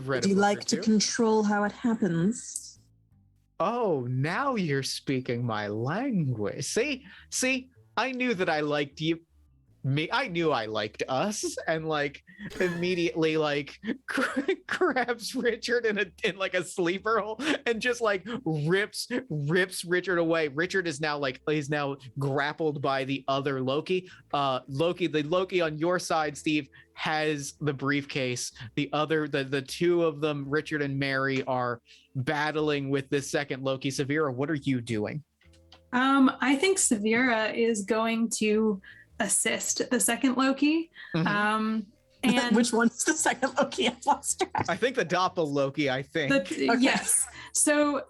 Would a you book like or to two. control how it happens? Oh, now you're speaking my language. See, I knew that I liked you. I knew I liked us, and like immediately like grabs Richard in like a sleeper hole and just like rips Richard away. Richard is now he's now grappled by the other Loki. The Loki on your side, Steve, has the briefcase. The two of them, Richard and Mary, are battling with this second Loki. Zavira, what are you doing? I think Zavira is going to assist the second Loki. Mhm. And Which one's the second Loki? I've lost track. I think the Doppel Loki, I think. Okay. Yes. So,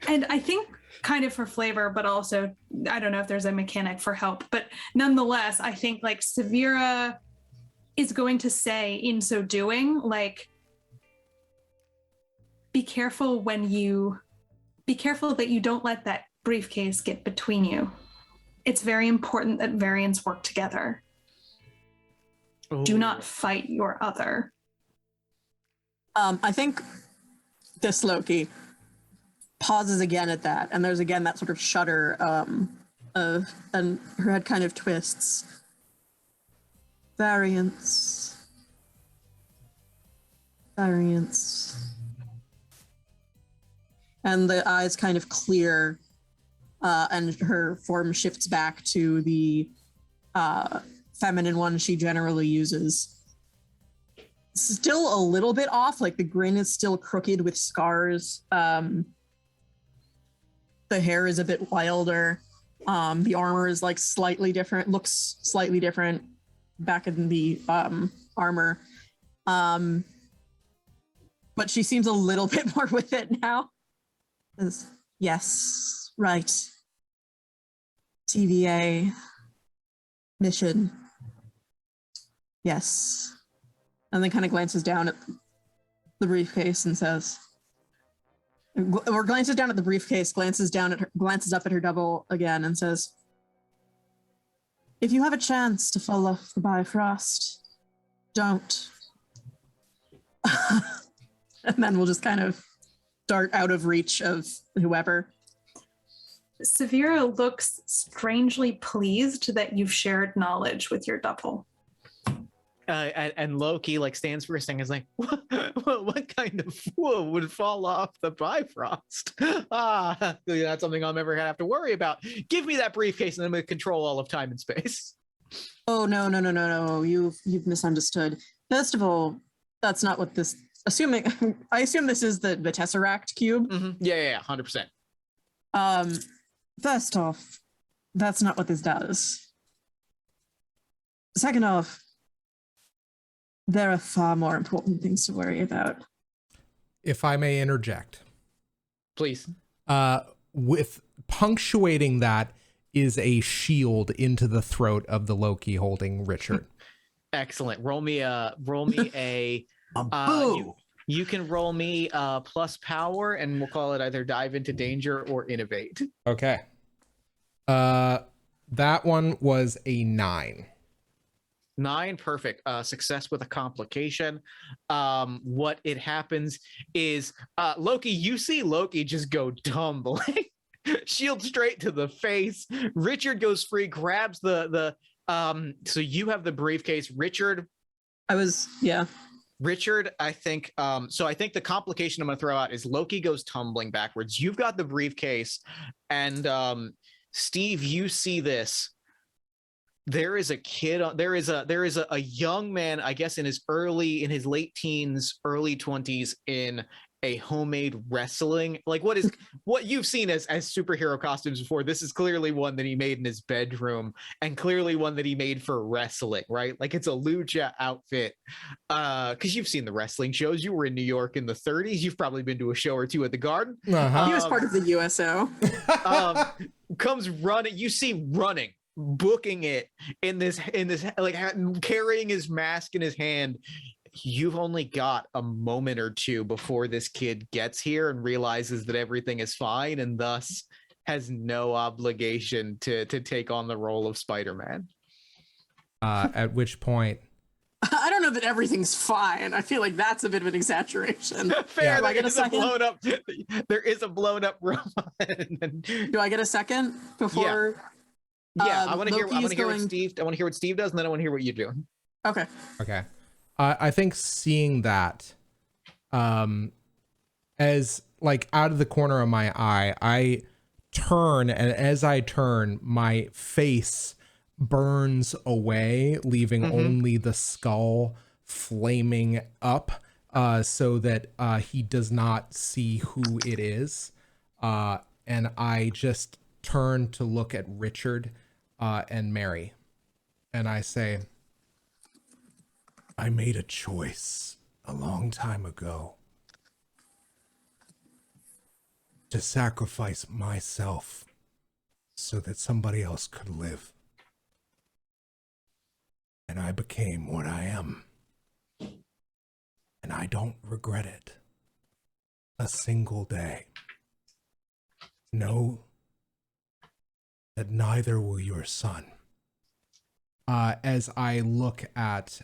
and I think kind of for flavor, but also, I don't know if there's a mechanic for help, but nonetheless, I think like Zavira is going to say in so doing, like, be careful that you don't let that briefcase get between you. It's very important that variants work together. Do not fight your other. I think this Loki pauses again at that, and there's again that sort of shudder and her head kind of twists. Variants. And the eyes kind of clear, and her form shifts back to the feminine one she generally uses. Still a little bit off, like the grin is still crooked with scars. The hair is a bit wilder. The armor is like slightly different, looks slightly different back in the armor. But she seems a little bit more with it now. Yes, right. TVA mission. Yes. And then kind of glances down at the briefcase and says, or glances down at the briefcase, glances up at her double again and says, if you have a chance to fall off the Bifrost, don't. And then we'll just kind of dart out of reach of whoever. Zavira looks strangely pleased that you've shared knowledge with your double. And Loki like stands for a second, is like, what kind of fool would fall off the Bifrost? That's something I'm ever gonna have to worry about. Give me that briefcase and I'm gonna control all of time and space. Oh, no. You've misunderstood. First of all, that's not what this, I assume this is the Tesseract cube. Mm-hmm. Yeah, 100%. First off, that's not what this does. Second off, there are far more important things to worry about. If I may interject. Please. With punctuating that is a shield into the throat of the Loki holding Richard. Excellent. Roll me a Boo! you can roll me plus power, and we'll call it either dive into danger or innovate. Okay. That one was a 9. 9, perfect. Success with a complication. What it happens is Loki, you see Loki just go tumbling. Shield straight to the face. Richard goes free, grabs the so you have the briefcase. Richard, I think so I think the complication I'm gonna throw out is Loki goes tumbling backwards. You've got the briefcase, and Steve, you see this. There is a kid, there is a young man, I guess in his late teens, early 20s, in a homemade wrestling, like what you've seen as superhero costumes before. This is clearly one that he made in his bedroom, and clearly one that he made for wrestling, right? Like it's a lucha outfit. Because you've seen the wrestling shows. You were in New York in the 30s. You've probably been to a show or two at the Garden. Uh-huh. He was part of the USO. Comes running. You see running, booking it in this like carrying his mask in his hand. you've only got a moment or two before this kid gets here and realizes that everything is fine, and thus has no obligation to take on the role of Spider-Man. At which point, I don't know that everything's fine. I feel like that's a bit of an exaggeration. Fair. Yeah. There Do I get a is a second? blown up. There is a blown up robot. Do I get a second before? Yeah, I want to hear. Loki I is want to hear what going- Steve. I want to hear what Steve does, and then I want to hear what you do. Okay. okay. I think seeing that, as like out of the corner of my eye, I turn, and as I turn, my face burns away, leaving only the skull flaming up, so that he does not see who it is. And I just turn to look at Richard and Mary, and I say, I made a choice a long time ago to sacrifice myself so that somebody else could live. And I became what I am. And I don't regret it a single day. Know that neither will your son. As I look at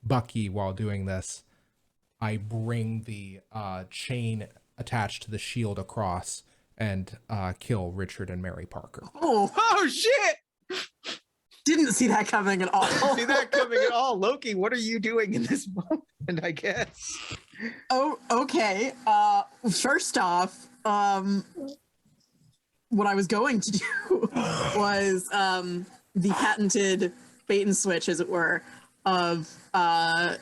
Bucky while doing this, I bring the chain attached to the shield across and kill Richard and Mary Parker. Oh shit! Didn't see that coming at all. See that coming at all, Loki? What are you doing in this moment? I guess. Oh, okay. First off, what I was going to do was the patented bait and switch, as it were, of because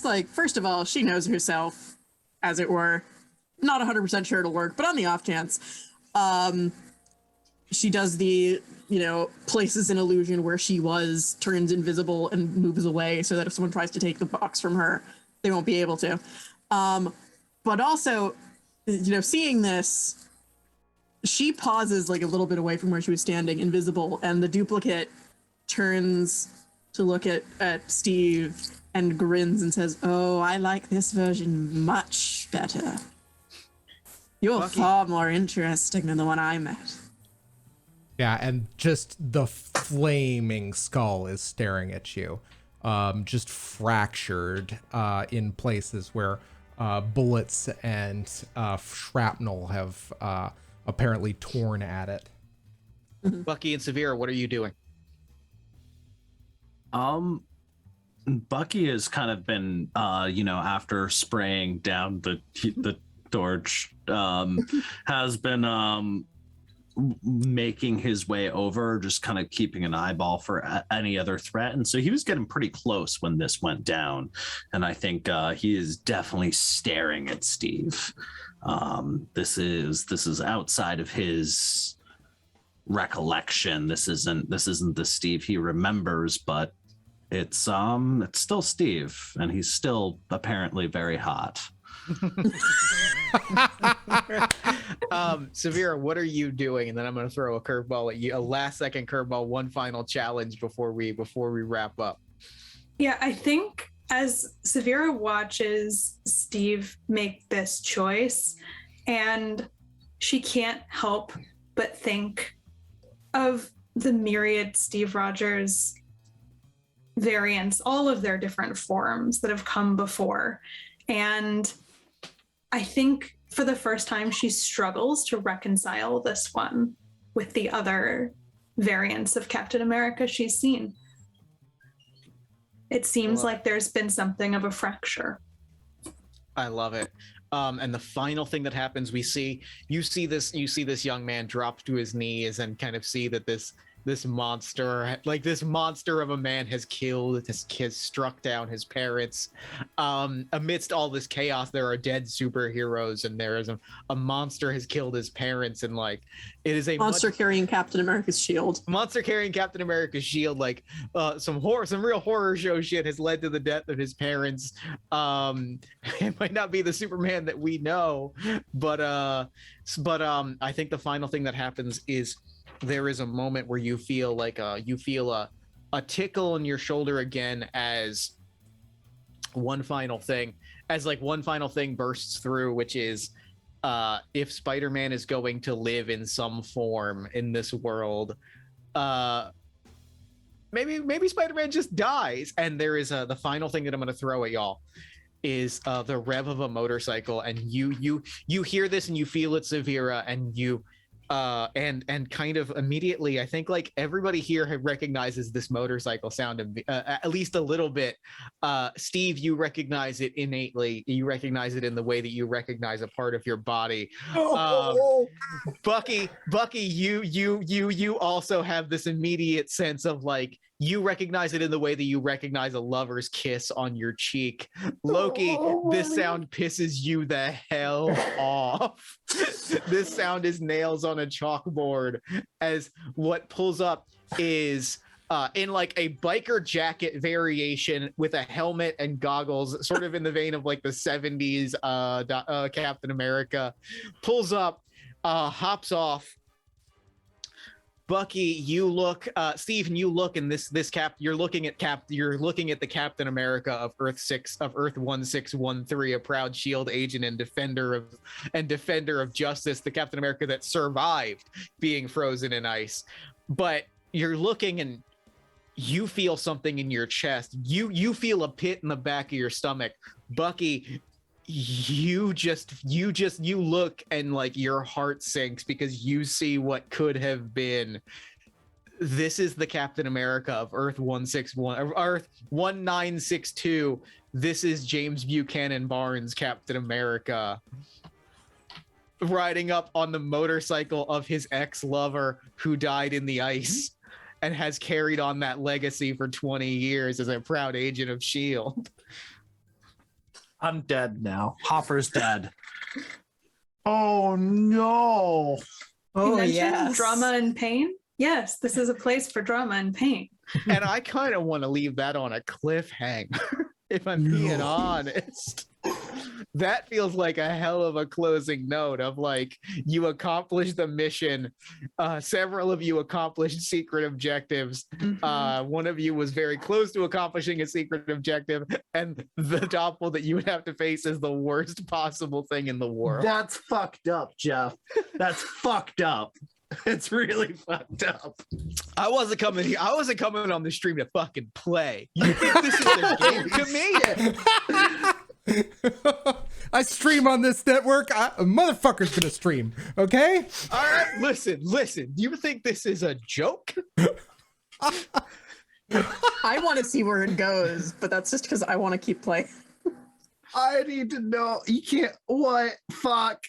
like, first of all, she knows herself, as it were. Not 100% sure it'll work, but on the off chance, she does the, places an illusion where she was, turns invisible and moves away so that if someone tries to take the box from her, they won't be able to. But also, seeing this, she pauses like a little bit away from where she was standing, invisible, and the duplicate turns to look at Steve and grins and says, "Oh, I like this version much better. You're Bucky. far more interesting than the one I met." Yeah, and just the flaming skull is staring at you, just fractured in places where bullets and shrapnel have apparently torn at it. Bucky and Zavira, what are you doing? Bucky has kind of been, after spraying down the torch, has been making his way over, just kind of keeping an eyeball for any other threat. And so he was getting pretty close when this went down. And I think he is definitely staring at Steve. This is outside of his recollection. This isn't the Steve he remembers, but it's still Steve, and he's still apparently very hot. Zavira, what are you doing? And then I'm going to throw a curveball at you, a last second curveball, one final challenge before we wrap up. Yeah, I think as Zavira watches Steve make this choice, and she can't help but think of the myriad Steve Rogers variants, all of their different forms that have come before. And I think for the first time, she struggles to reconcile this one with the other variants of Captain America she's seen. It seems like there's been something of a fracture. I love it. And the final thing that happens, you see this young man drop to his knees and kind of see that this monster of a man has struck down his parents. Amidst all this chaos, there are dead superheroes, and there is a monster has killed his parents, and like it is a Monster carrying Captain America's shield. Monster carrying Captain America's shield. Like some real horror show shit has led to the death of his parents. It might not be the Superman that we know, but I think the final thing that happens is there is a moment where you feel like a tickle in your shoulder again as one final thing bursts through, which is if Spider-Man is going to live in some form in this world, maybe Spider-Man just dies. And there is the final thing that I'm going to throw at y'all is the rev of a motorcycle, and you hear this and you feel it, Zavira, and you and kind of immediately, I think like everybody here recognizes this motorcycle sound at least a little bit. Steve, you recognize it innately. You recognize it in the way that you recognize a part of your body. Bucky, you also have this immediate sense of like, you recognize it in the way that you recognize a lover's kiss on your cheek. Loki, this sound pisses you the hell off. This sound is nails on a chalkboard, as what pulls up is in like a biker jacket variation with a helmet and goggles, sort of in the vein of like the 70s Captain America, pulls up, hops off. Bucky, you look, Stephen, you look, and you're looking at the Captain America of Earth 1613, a proud shield agent and defender of justice, the Captain America that survived being frozen in ice. But you're looking and you feel something in your chest. You feel a pit in the back of your stomach. Bucky, you look and like your heart sinks because you see what could have been. This is the Captain America of Earth 1962. This is James Buchanan Barnes, Captain America, riding up on the motorcycle of his ex-lover who died in the ice and has carried on that legacy for 20 years as a proud agent of S.H.I.E.L.D. I'm dead now. Hopper's dead. Oh no. You mentioned drama and pain? Yes, this is a place for drama and pain. And I kind of want to leave that on a cliffhanger, if I'm being honest. That feels like a hell of a closing note of like, you accomplished the mission. Several of you accomplished secret objectives. One of you was very close to accomplishing a secret objective, and the doppel that you would have to face is the worst possible thing in the world. That's fucked up, Jeff. That's fucked up. It's really fucked up. I wasn't coming here. I wasn't coming on the stream to fucking play. You think this is a game to me? I stream on this network. A motherfucker's gonna stream, okay? All right, listen. Do you think this is a joke? I want to see where it goes, but that's just because I want to keep playing. I need to know. You can't. What? Fuck.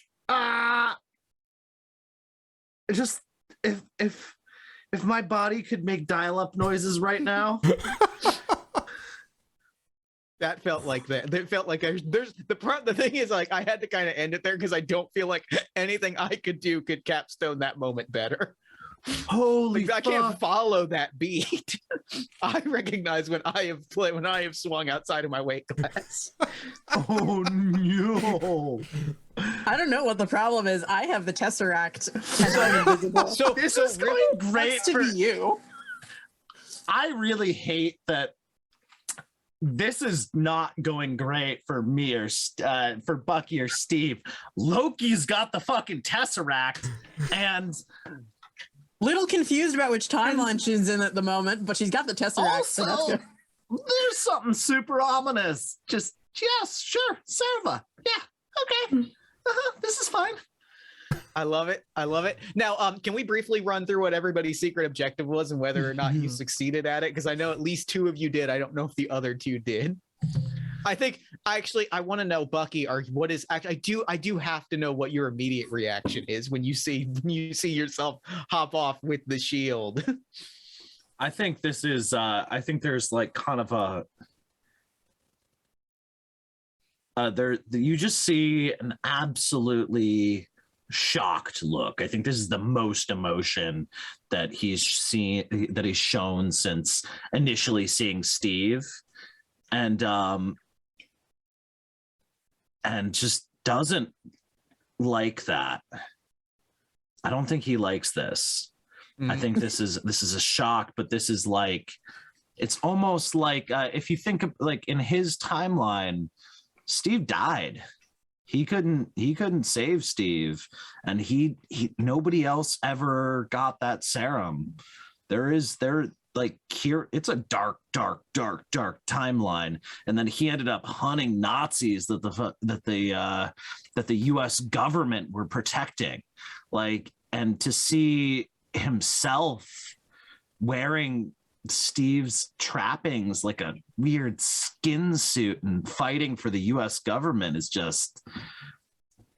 Just if my body could make dial-up noises right now. That felt like that. It felt like the thing is like I had to kind of end it there because I don't feel like anything I could do could capstone that moment better. Holy like, I can't follow that beat. I recognize when I have swung outside of my weight class. Oh no. I don't know what the problem is. I have the Tesseract and I'm invisible. So this is going great to be you. I really hate that this is not going great for me or for Bucky or Steve. Loki's got the fucking Tesseract and little confused about which timeline she's in at the moment, but she's got the Tesseract. Also, so that's good. There's something super ominous. Just, yes, sure, Serva. Yeah, okay. This is fine. I love it. Now, can we briefly run through what everybody's secret objective was and whether or not you succeeded at it? Because I know at least 2 of you did. I don't know if the other 2 did. I want to know, Bucky, I do have to know what your immediate reaction is when you see yourself hop off with the shield. I think this is I think there's like kind of a you just see an absolutely shocked look. I think this is the most emotion that he's shown since initially seeing Steve, and just doesn't like that. I don't think he likes this. I think this is a shock, but this is like it's almost like if you think of like in his timeline, Steve died. He couldn't save Steve, and he nobody else ever got that serum. Like here, it's a dark timeline, and then he ended up hunting Nazis that the U.S. government were protecting, like, and to see himself wearing Steve's trappings like a weird skin suit and fighting for the U.S. government is just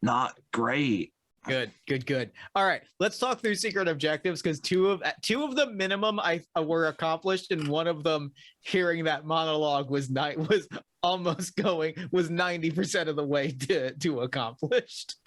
not great. Good. All right, let's talk through secret objectives, because two of the minimum were accomplished, and one of them, hearing that monologue, was 90% of the way to accomplished.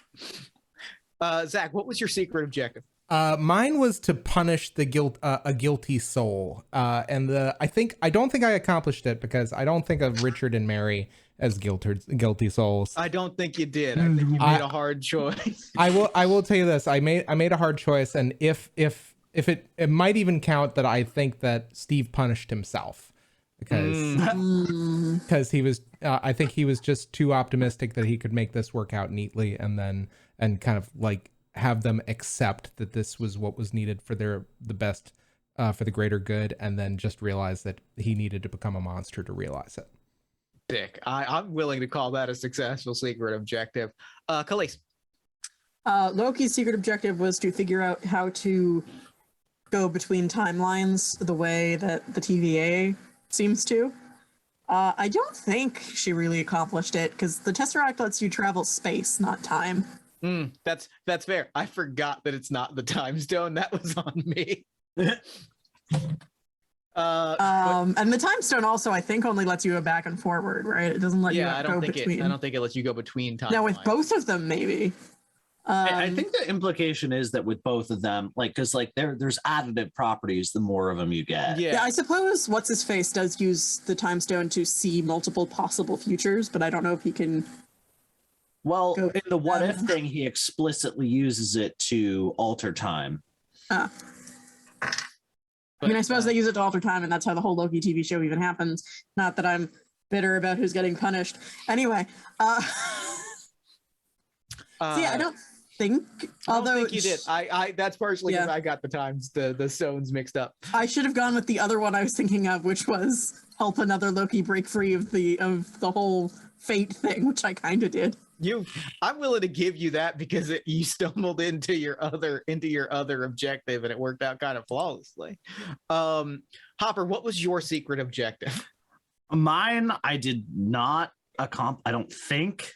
Zach, what was your secret objective? Mine was to punish a guilty soul, and I don't think I accomplished it, because I don't think of Richard and Mary as guilty souls. I don't think you did. I think you made a hard choice. I will tell you this. I made a hard choice, and if it might even count that I think that Steve punished himself, because he was I think he was just too optimistic that he could make this work out neatly, and kind of like have them accept that this was what was needed for the best, for the greater good, and then just realize that he needed to become a monster to realize it. Dick, I'm willing to call that a successful secret objective. Calais. Loki's secret objective was to figure out how to go between timelines the way that the TVA seems to. I don't think she really accomplished it, because the Tesseract lets you travel space, not time. That's fair. I forgot that it's not the time stone. That was on me. And the time stone also, I think, only lets you go back and forward, right? It doesn't let you go between. I don't think it lets you go between timelines. Now with both of them, maybe. I think the implication is that with both of them, like, because like there's additive properties, the more of them you get. Yeah, I suppose what's his face does use the time stone to see multiple possible futures, but I don't know if he can. Well, in the what if thing, he explicitly uses it to alter time. I mean, I suppose they use it to alter time, and that's how the whole Loki TV show even happens. Not that I'm bitter about who's getting punished. Anyway, so yeah, I don't think. Although I don't think you did. I that's partially because I got the stones mixed up. I should have gone with the other one I was thinking of, which was help another Loki break free of the whole fate thing, which I kind of did. I'm willing to give you that, because you stumbled into your other objective, and it worked out kind of flawlessly. Hopper, what was your secret objective? Mine, I did not accomplish. I don't think.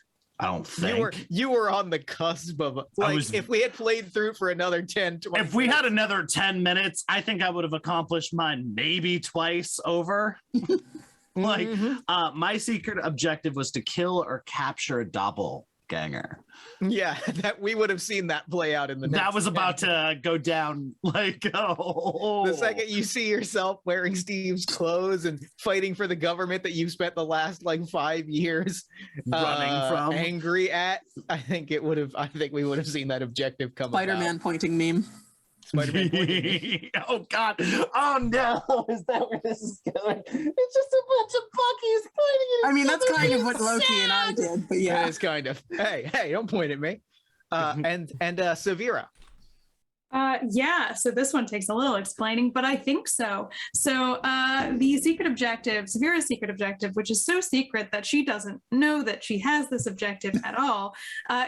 You were on the cusp of, like, if we had played through for another 10, 20 if we had another 10 minutes, I think I would have accomplished mine maybe twice over. Like, my secret objective was to kill or capture a doppelganger. Yeah, that we would have seen that play out in the next. That was about to go down like, the second you see yourself wearing Steve's clothes and fighting for the government that you spent the last like 5 years running from, angry at, I think we would have seen that objective come Spider-Man pointing meme. Spider-Man pointing. Oh God! Oh no! Is that where this is going? It's just a bunch of Bucky's pointing at each I mean, that's other. kind of what Loki and I did, but yeah, It is kind of. Hey! Don't point at me. And Zavira. Yeah, so this one takes a little explaining, but I think so. So the secret objective, Zavira's secret objective, which is so secret that she doesn't know that she has this objective at all,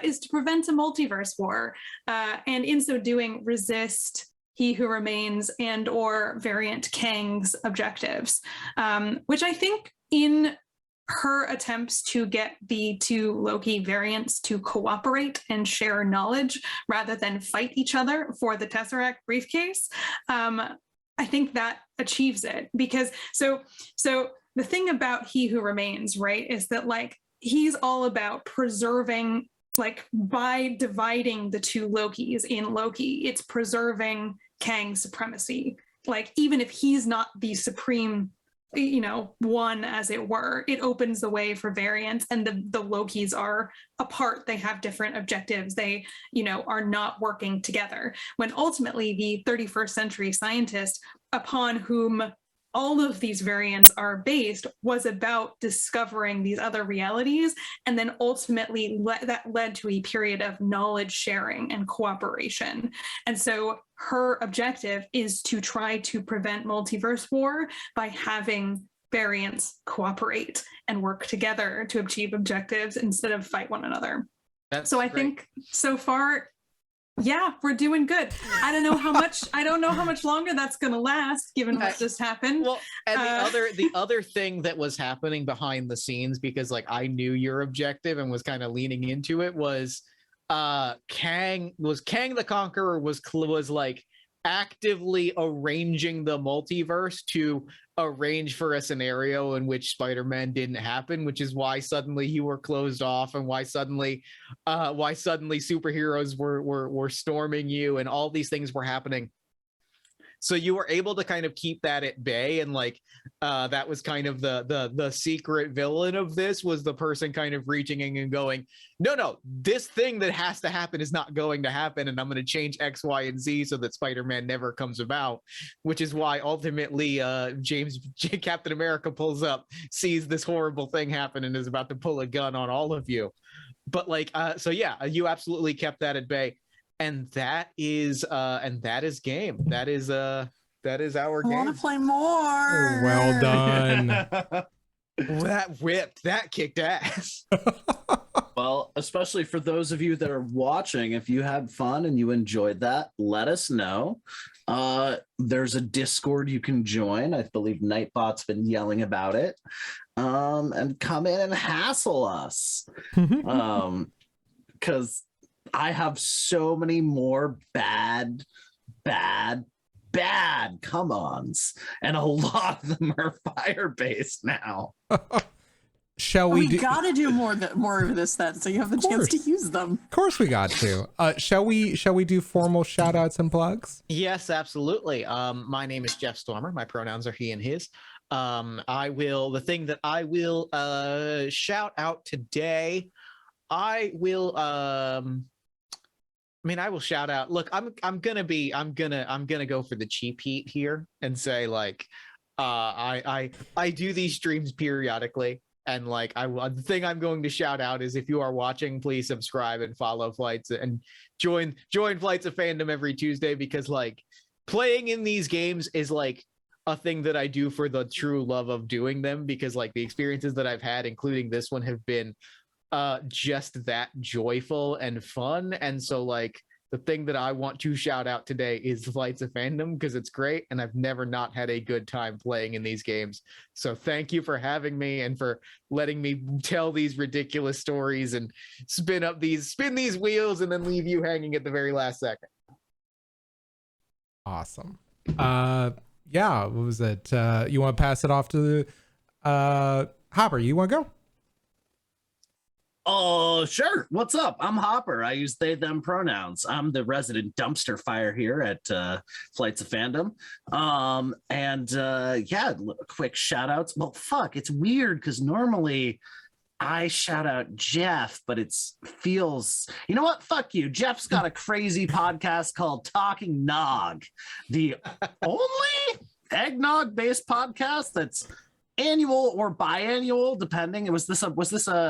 is to prevent a multiverse war, and in so doing, resist He Who Remains and or variant Kang's objectives, which I think in her attempts to get the two Loki variants to cooperate and share knowledge rather than fight each other for the Tesseract briefcase, I think that achieves it. Because so the thing about He Who Remains, right, is that like he's all about preserving, like by dividing the two Lokis in Loki, it's preserving Kang's supremacy. Like even if he's not the supreme, one, as it were, it opens the way for variants, and the Lokis are apart. They have different objectives. They, are not working together. When ultimately the 31st century scientist, upon whom all of these variants are based was about discovering these other realities, and then ultimately that led to a period of knowledge sharing and cooperation. And so her objective is to try to prevent multiverse war by having variants cooperate and work together to achieve objectives instead of fight one another. That's so I great. think so far, yeah, we're doing good. I don't know how much longer that's going to last, given what just happened. Well, and the other thing that was happening behind the scenes, because like I knew your objective and was kind of leaning into it, was Kang the Conqueror was like actively arranging the multiverse to arrange for a scenario in which Spider-Man didn't happen, which is why suddenly you were closed off, and why suddenly superheroes were storming you, and all these things were happening. So you were able to kind of keep that at bay, and like that was kind of the secret villain of this, was the person kind of reaching in and going, no, this thing that has to happen is not going to happen, and I'm going to change X, Y, and Z so that Spider-Man never comes about. Which is why ultimately Captain America pulls up, sees this horrible thing happen, and is about to pull a gun on all of you. But like, so yeah, you absolutely kept that at bay. And that is game. That is our I game. want to play more. Well done. That whipped. That kicked ass. Well, especially for those of you that are watching, if you had fun and you enjoyed that, let us know. There's a Discord you can join. I believe Nightbot's been yelling about it. And come in and hassle us. Because I have so many more bad come-ons, and a lot of them are fire-based now. Shall We we gotta do more of this then, so you have the chance to use them. Of course we got to. Shall we do formal shout outs and plugs? Yes, absolutely. My name is Jeff Stormer. My pronouns are he and his. The thing that I will shout out today, I will shout out. Look, I'm gonna go for the cheap heat here and say like, I do these streams periodically, and like the thing I'm going to shout out is, if you are watching, please subscribe and follow Flights and join Flights of Fandom every Tuesday, because like playing in these games is like a thing that I do for the true love of doing them, because like the experiences that I've had, including this one, have been just that joyful and fun. And so like the thing that I want to shout out today is Flights of Fandom, because it's great, and I've never not had a good time playing in these games. So thank you for having me and for letting me tell these ridiculous stories and spin these wheels and then leave you hanging at the very last second. Awesome. Yeah, what was it? You want to pass it off to Hopper? You want to go? Oh, sure. What's up? I'm Hopper. I use they, them pronouns. I'm the resident dumpster fire here at Flights of Fandom. Quick shout outs. Well, fuck, it's weird because normally I shout out Jeff, but you know what? Fuck you. Jeff's got a crazy podcast called Talking Nog, the only eggnog based podcast that's annual or biannual, depending. Was this a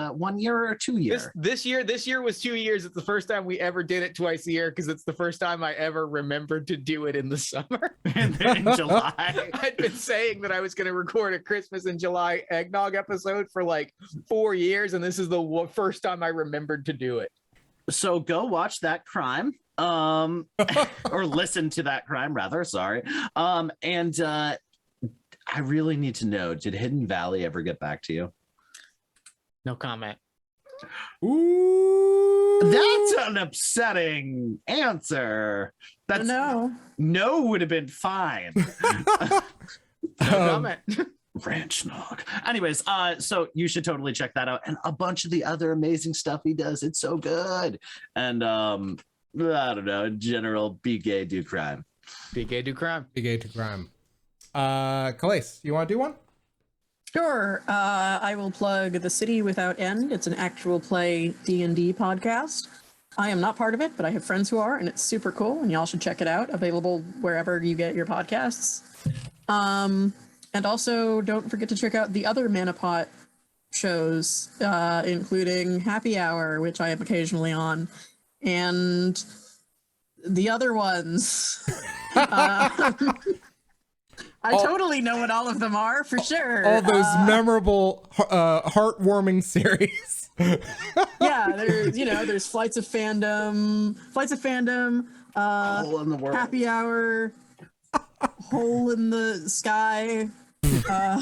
1 year or 2 year? This year was 2 years. It's the first time we ever did it twice a year, because it's the first time I ever remembered to do it in the summer. in July. I'd been saying that I was going to record a Christmas in July eggnog episode for like 4 years, and this is the first time I remembered to do it. So go watch that crime, or listen to that crime rather. Sorry. I really need to know, did Hidden Valley ever get back to you? No comment. Ooh, That's an upsetting answer. No would have been fine. No comment. Ranch Nog. Anyways, so you should totally check that out, and a bunch of the other amazing stuff he does. It's so good. And I don't know, in general, be gay, do crime. Be gay, do crime. Be gay to crime. Calais, you want to do one? Sure. I will plug The City Without End. It's an actual play D&D podcast. I am not part of it, but I have friends who are, and it's super cool, and y'all should check it out. Available wherever you get your podcasts. And also, don't forget to check out the other Manapot shows, including Happy Hour, which I am occasionally on, and the other ones. I totally know what all of them are, for sure. All those memorable, heartwarming series. Yeah, there's Flights of Fandom, Hole in the world. Happy Hour, Hole in the Sky. I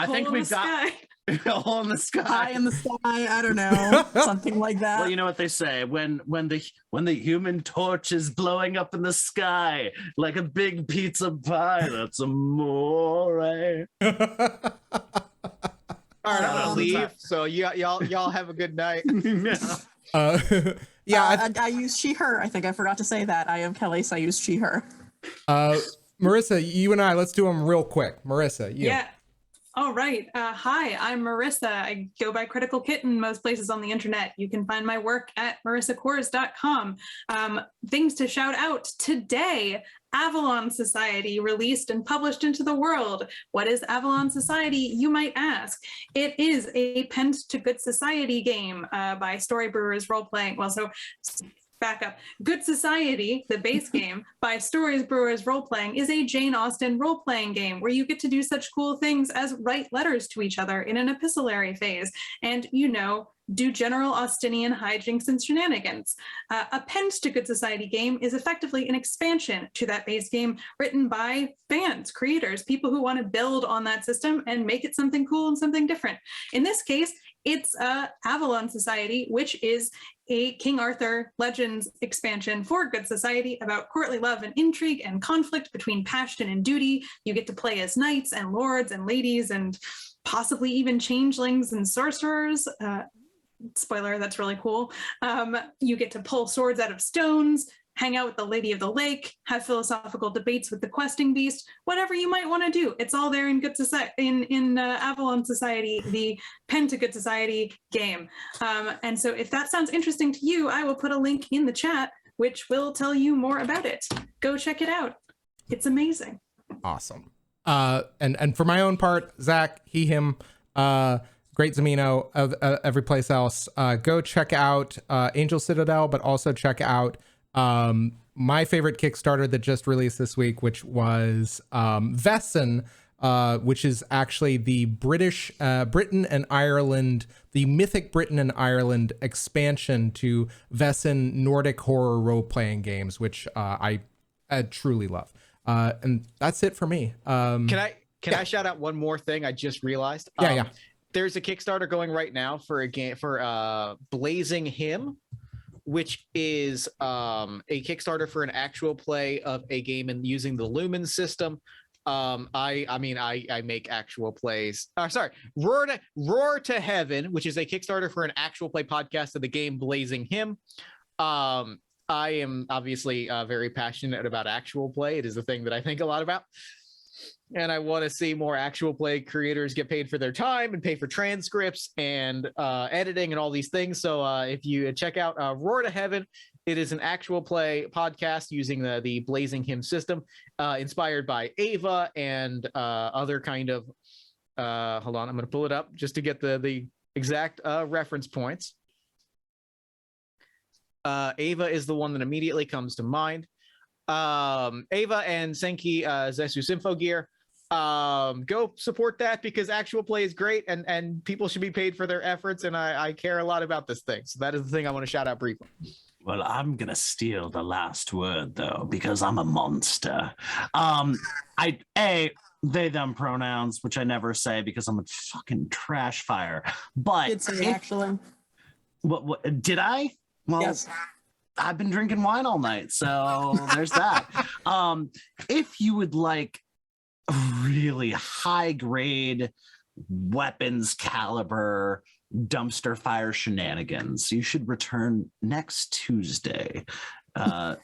think we've got a hole in the sky. High in the Sky, I don't know, something like that. Well, you know what they say, when the human torch is blowing up in the sky like a big pizza pie, that's amore. All right, I'm gonna leave. So y'all have a good night. I use she/her. I think I forgot to say that. I am Calais. I use she/her. Marissa, you and I, let's do them real quick. Marissa, you. Yeah. All right. Hi, I'm Marissa. I go by Critical Kitten most places on the internet. You can find my work at marissacores.com. Things to shout out today. Avalon Society released and published into the world. What is Avalon Society, you might ask? It is a Pent to Good Society game by Story Brewers Role-Playing. Well, so back up. Good Society, the base game by Stories Brewers Role-Playing, is a Jane Austen role-playing game where you get to do such cool things as write letters to each other in an epistolary phase and, do general Austinian hijinks and shenanigans. A Pent to Good Society game is effectively an expansion to that base game written by fans, creators, people who want to build on that system and make it something cool and something different. In this case, it's Avalon Society, which is a King Arthur Legends expansion for Good Society about courtly love and intrigue and conflict between passion and duty. You get to play as knights and lords and ladies and possibly even changelings and sorcerers. Spoiler, that's really cool. You get to pull swords out of stones, hang out with the Lady of the Lake, have philosophical debates with the questing beast, whatever you might want to do. It's all there in Good Society, in Avalon Society, the Pen to Good Society game. And so if that sounds interesting to you, I will put a link in the chat, which will tell you more about it. Go check it out. It's amazing. Awesome. And for my own part, Zach, he, him, Great Zamino, every place else, go check out Angel Citadel, but also check out my favorite Kickstarter that just released this week, which was Vesson, which is actually the Britain and Ireland, the mythic Britain and Ireland expansion to Vesson Nordic horror role-playing games, which I truly love. And that's it for me. Can I shout out one more thing I just realized? Yeah. There's a Kickstarter going right now for a game for Blazing Him, which is a Kickstarter for an actual play of a game and using the Lumen system. I make actual plays. Roar to Heaven, which is a Kickstarter for an actual play podcast of the game Blazing Him. I am obviously very passionate about actual play. It is the thing that I think a lot about. And I want to see more actual play creators get paid for their time and pay for transcripts and editing and all these things. So if you check out Roar to Heaven, it is an actual play podcast using the Blazing Him system, inspired by Ava and other kind of. Hold on, I'm going to pull it up just to get the exact reference points. Ava is the one that immediately comes to mind. Ava and Senki Zesu Symphogear. Go support that because actual play is great and people should be paid for their efforts, and I care a lot about this thing. So that is the thing I want to shout out briefly. Well, I'm gonna steal the last word though, because I'm a monster. They them pronouns, which I never say because I'm a fucking trash fire. But Did say actually. What did I? Well, Yes. I've been drinking wine all night, so there's that. If you would like really high grade weapons caliber dumpster fire shenanigans, you should return next Tuesday.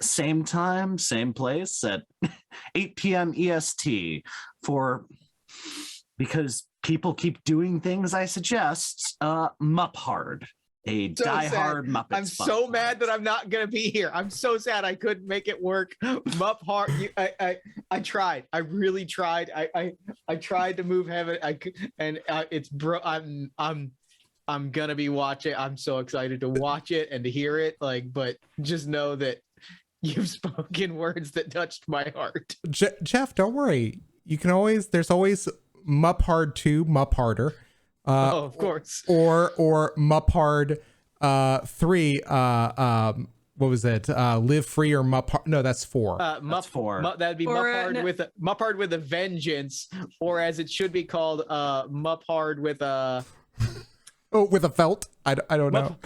Same time, same place at 8 p.m. EST because people keep doing things I suggest, mup hard. a So sad. diehard Muppets. I'm so mad that I'm not gonna be here. I'm so sad I couldn't make it work. Mupp Hard, I tried. I really tried. I tried to move heaven. It's bro. I'm gonna be watching. I'm so excited to watch it and to hear it. But just know that you've spoken words that touched my heart. Jeff, don't worry. You can always. There's always Mupp Hard 2, Mupp Harder. Oh, of course. Or Mupp Hard 3. What was it? Live Free or Mupp Hard? No, that's 4. That's 4. That'd be Mupp Hard with a Vengeance, or as it should be called, Mupp Hard with a. Oh, with a felt? I don't know.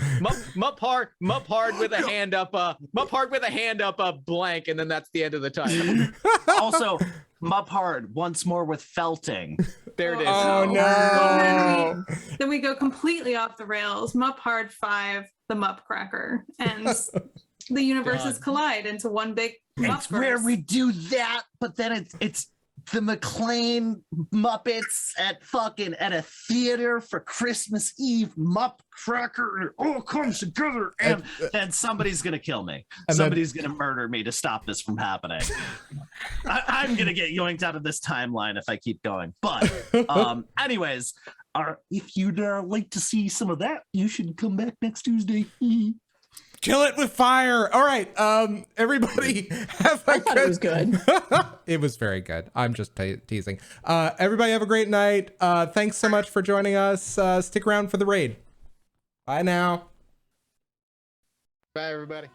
Mupp Hard with a hand up. Mupp Hard with a hand up a blank, and then that's the end of the title. Also, Mupp Hard once more with felting. There it is. Oh no! Then we go completely off the rails. Mupp Hard 5, the Mupp Cracker, and the universes collide into one big Muppverse. It's where we do that, but then it's the McLean Muppets at a theater for Christmas Eve. Mupp Cracker, it all comes together, and then somebody's gonna kill me. Somebody's gonna murder me to stop this from happening. I'm gonna get yoinked out of this timeline if I keep going. But anyways, if you'd like to see some of that, you should come back next Tuesday. Kill it with fire. All right, everybody have a thought it was good. It was very good. I'm just teasing. Everybody have a great night. Thanks so much for joining us. Stick around for the raid. Bye now. Bye, everybody.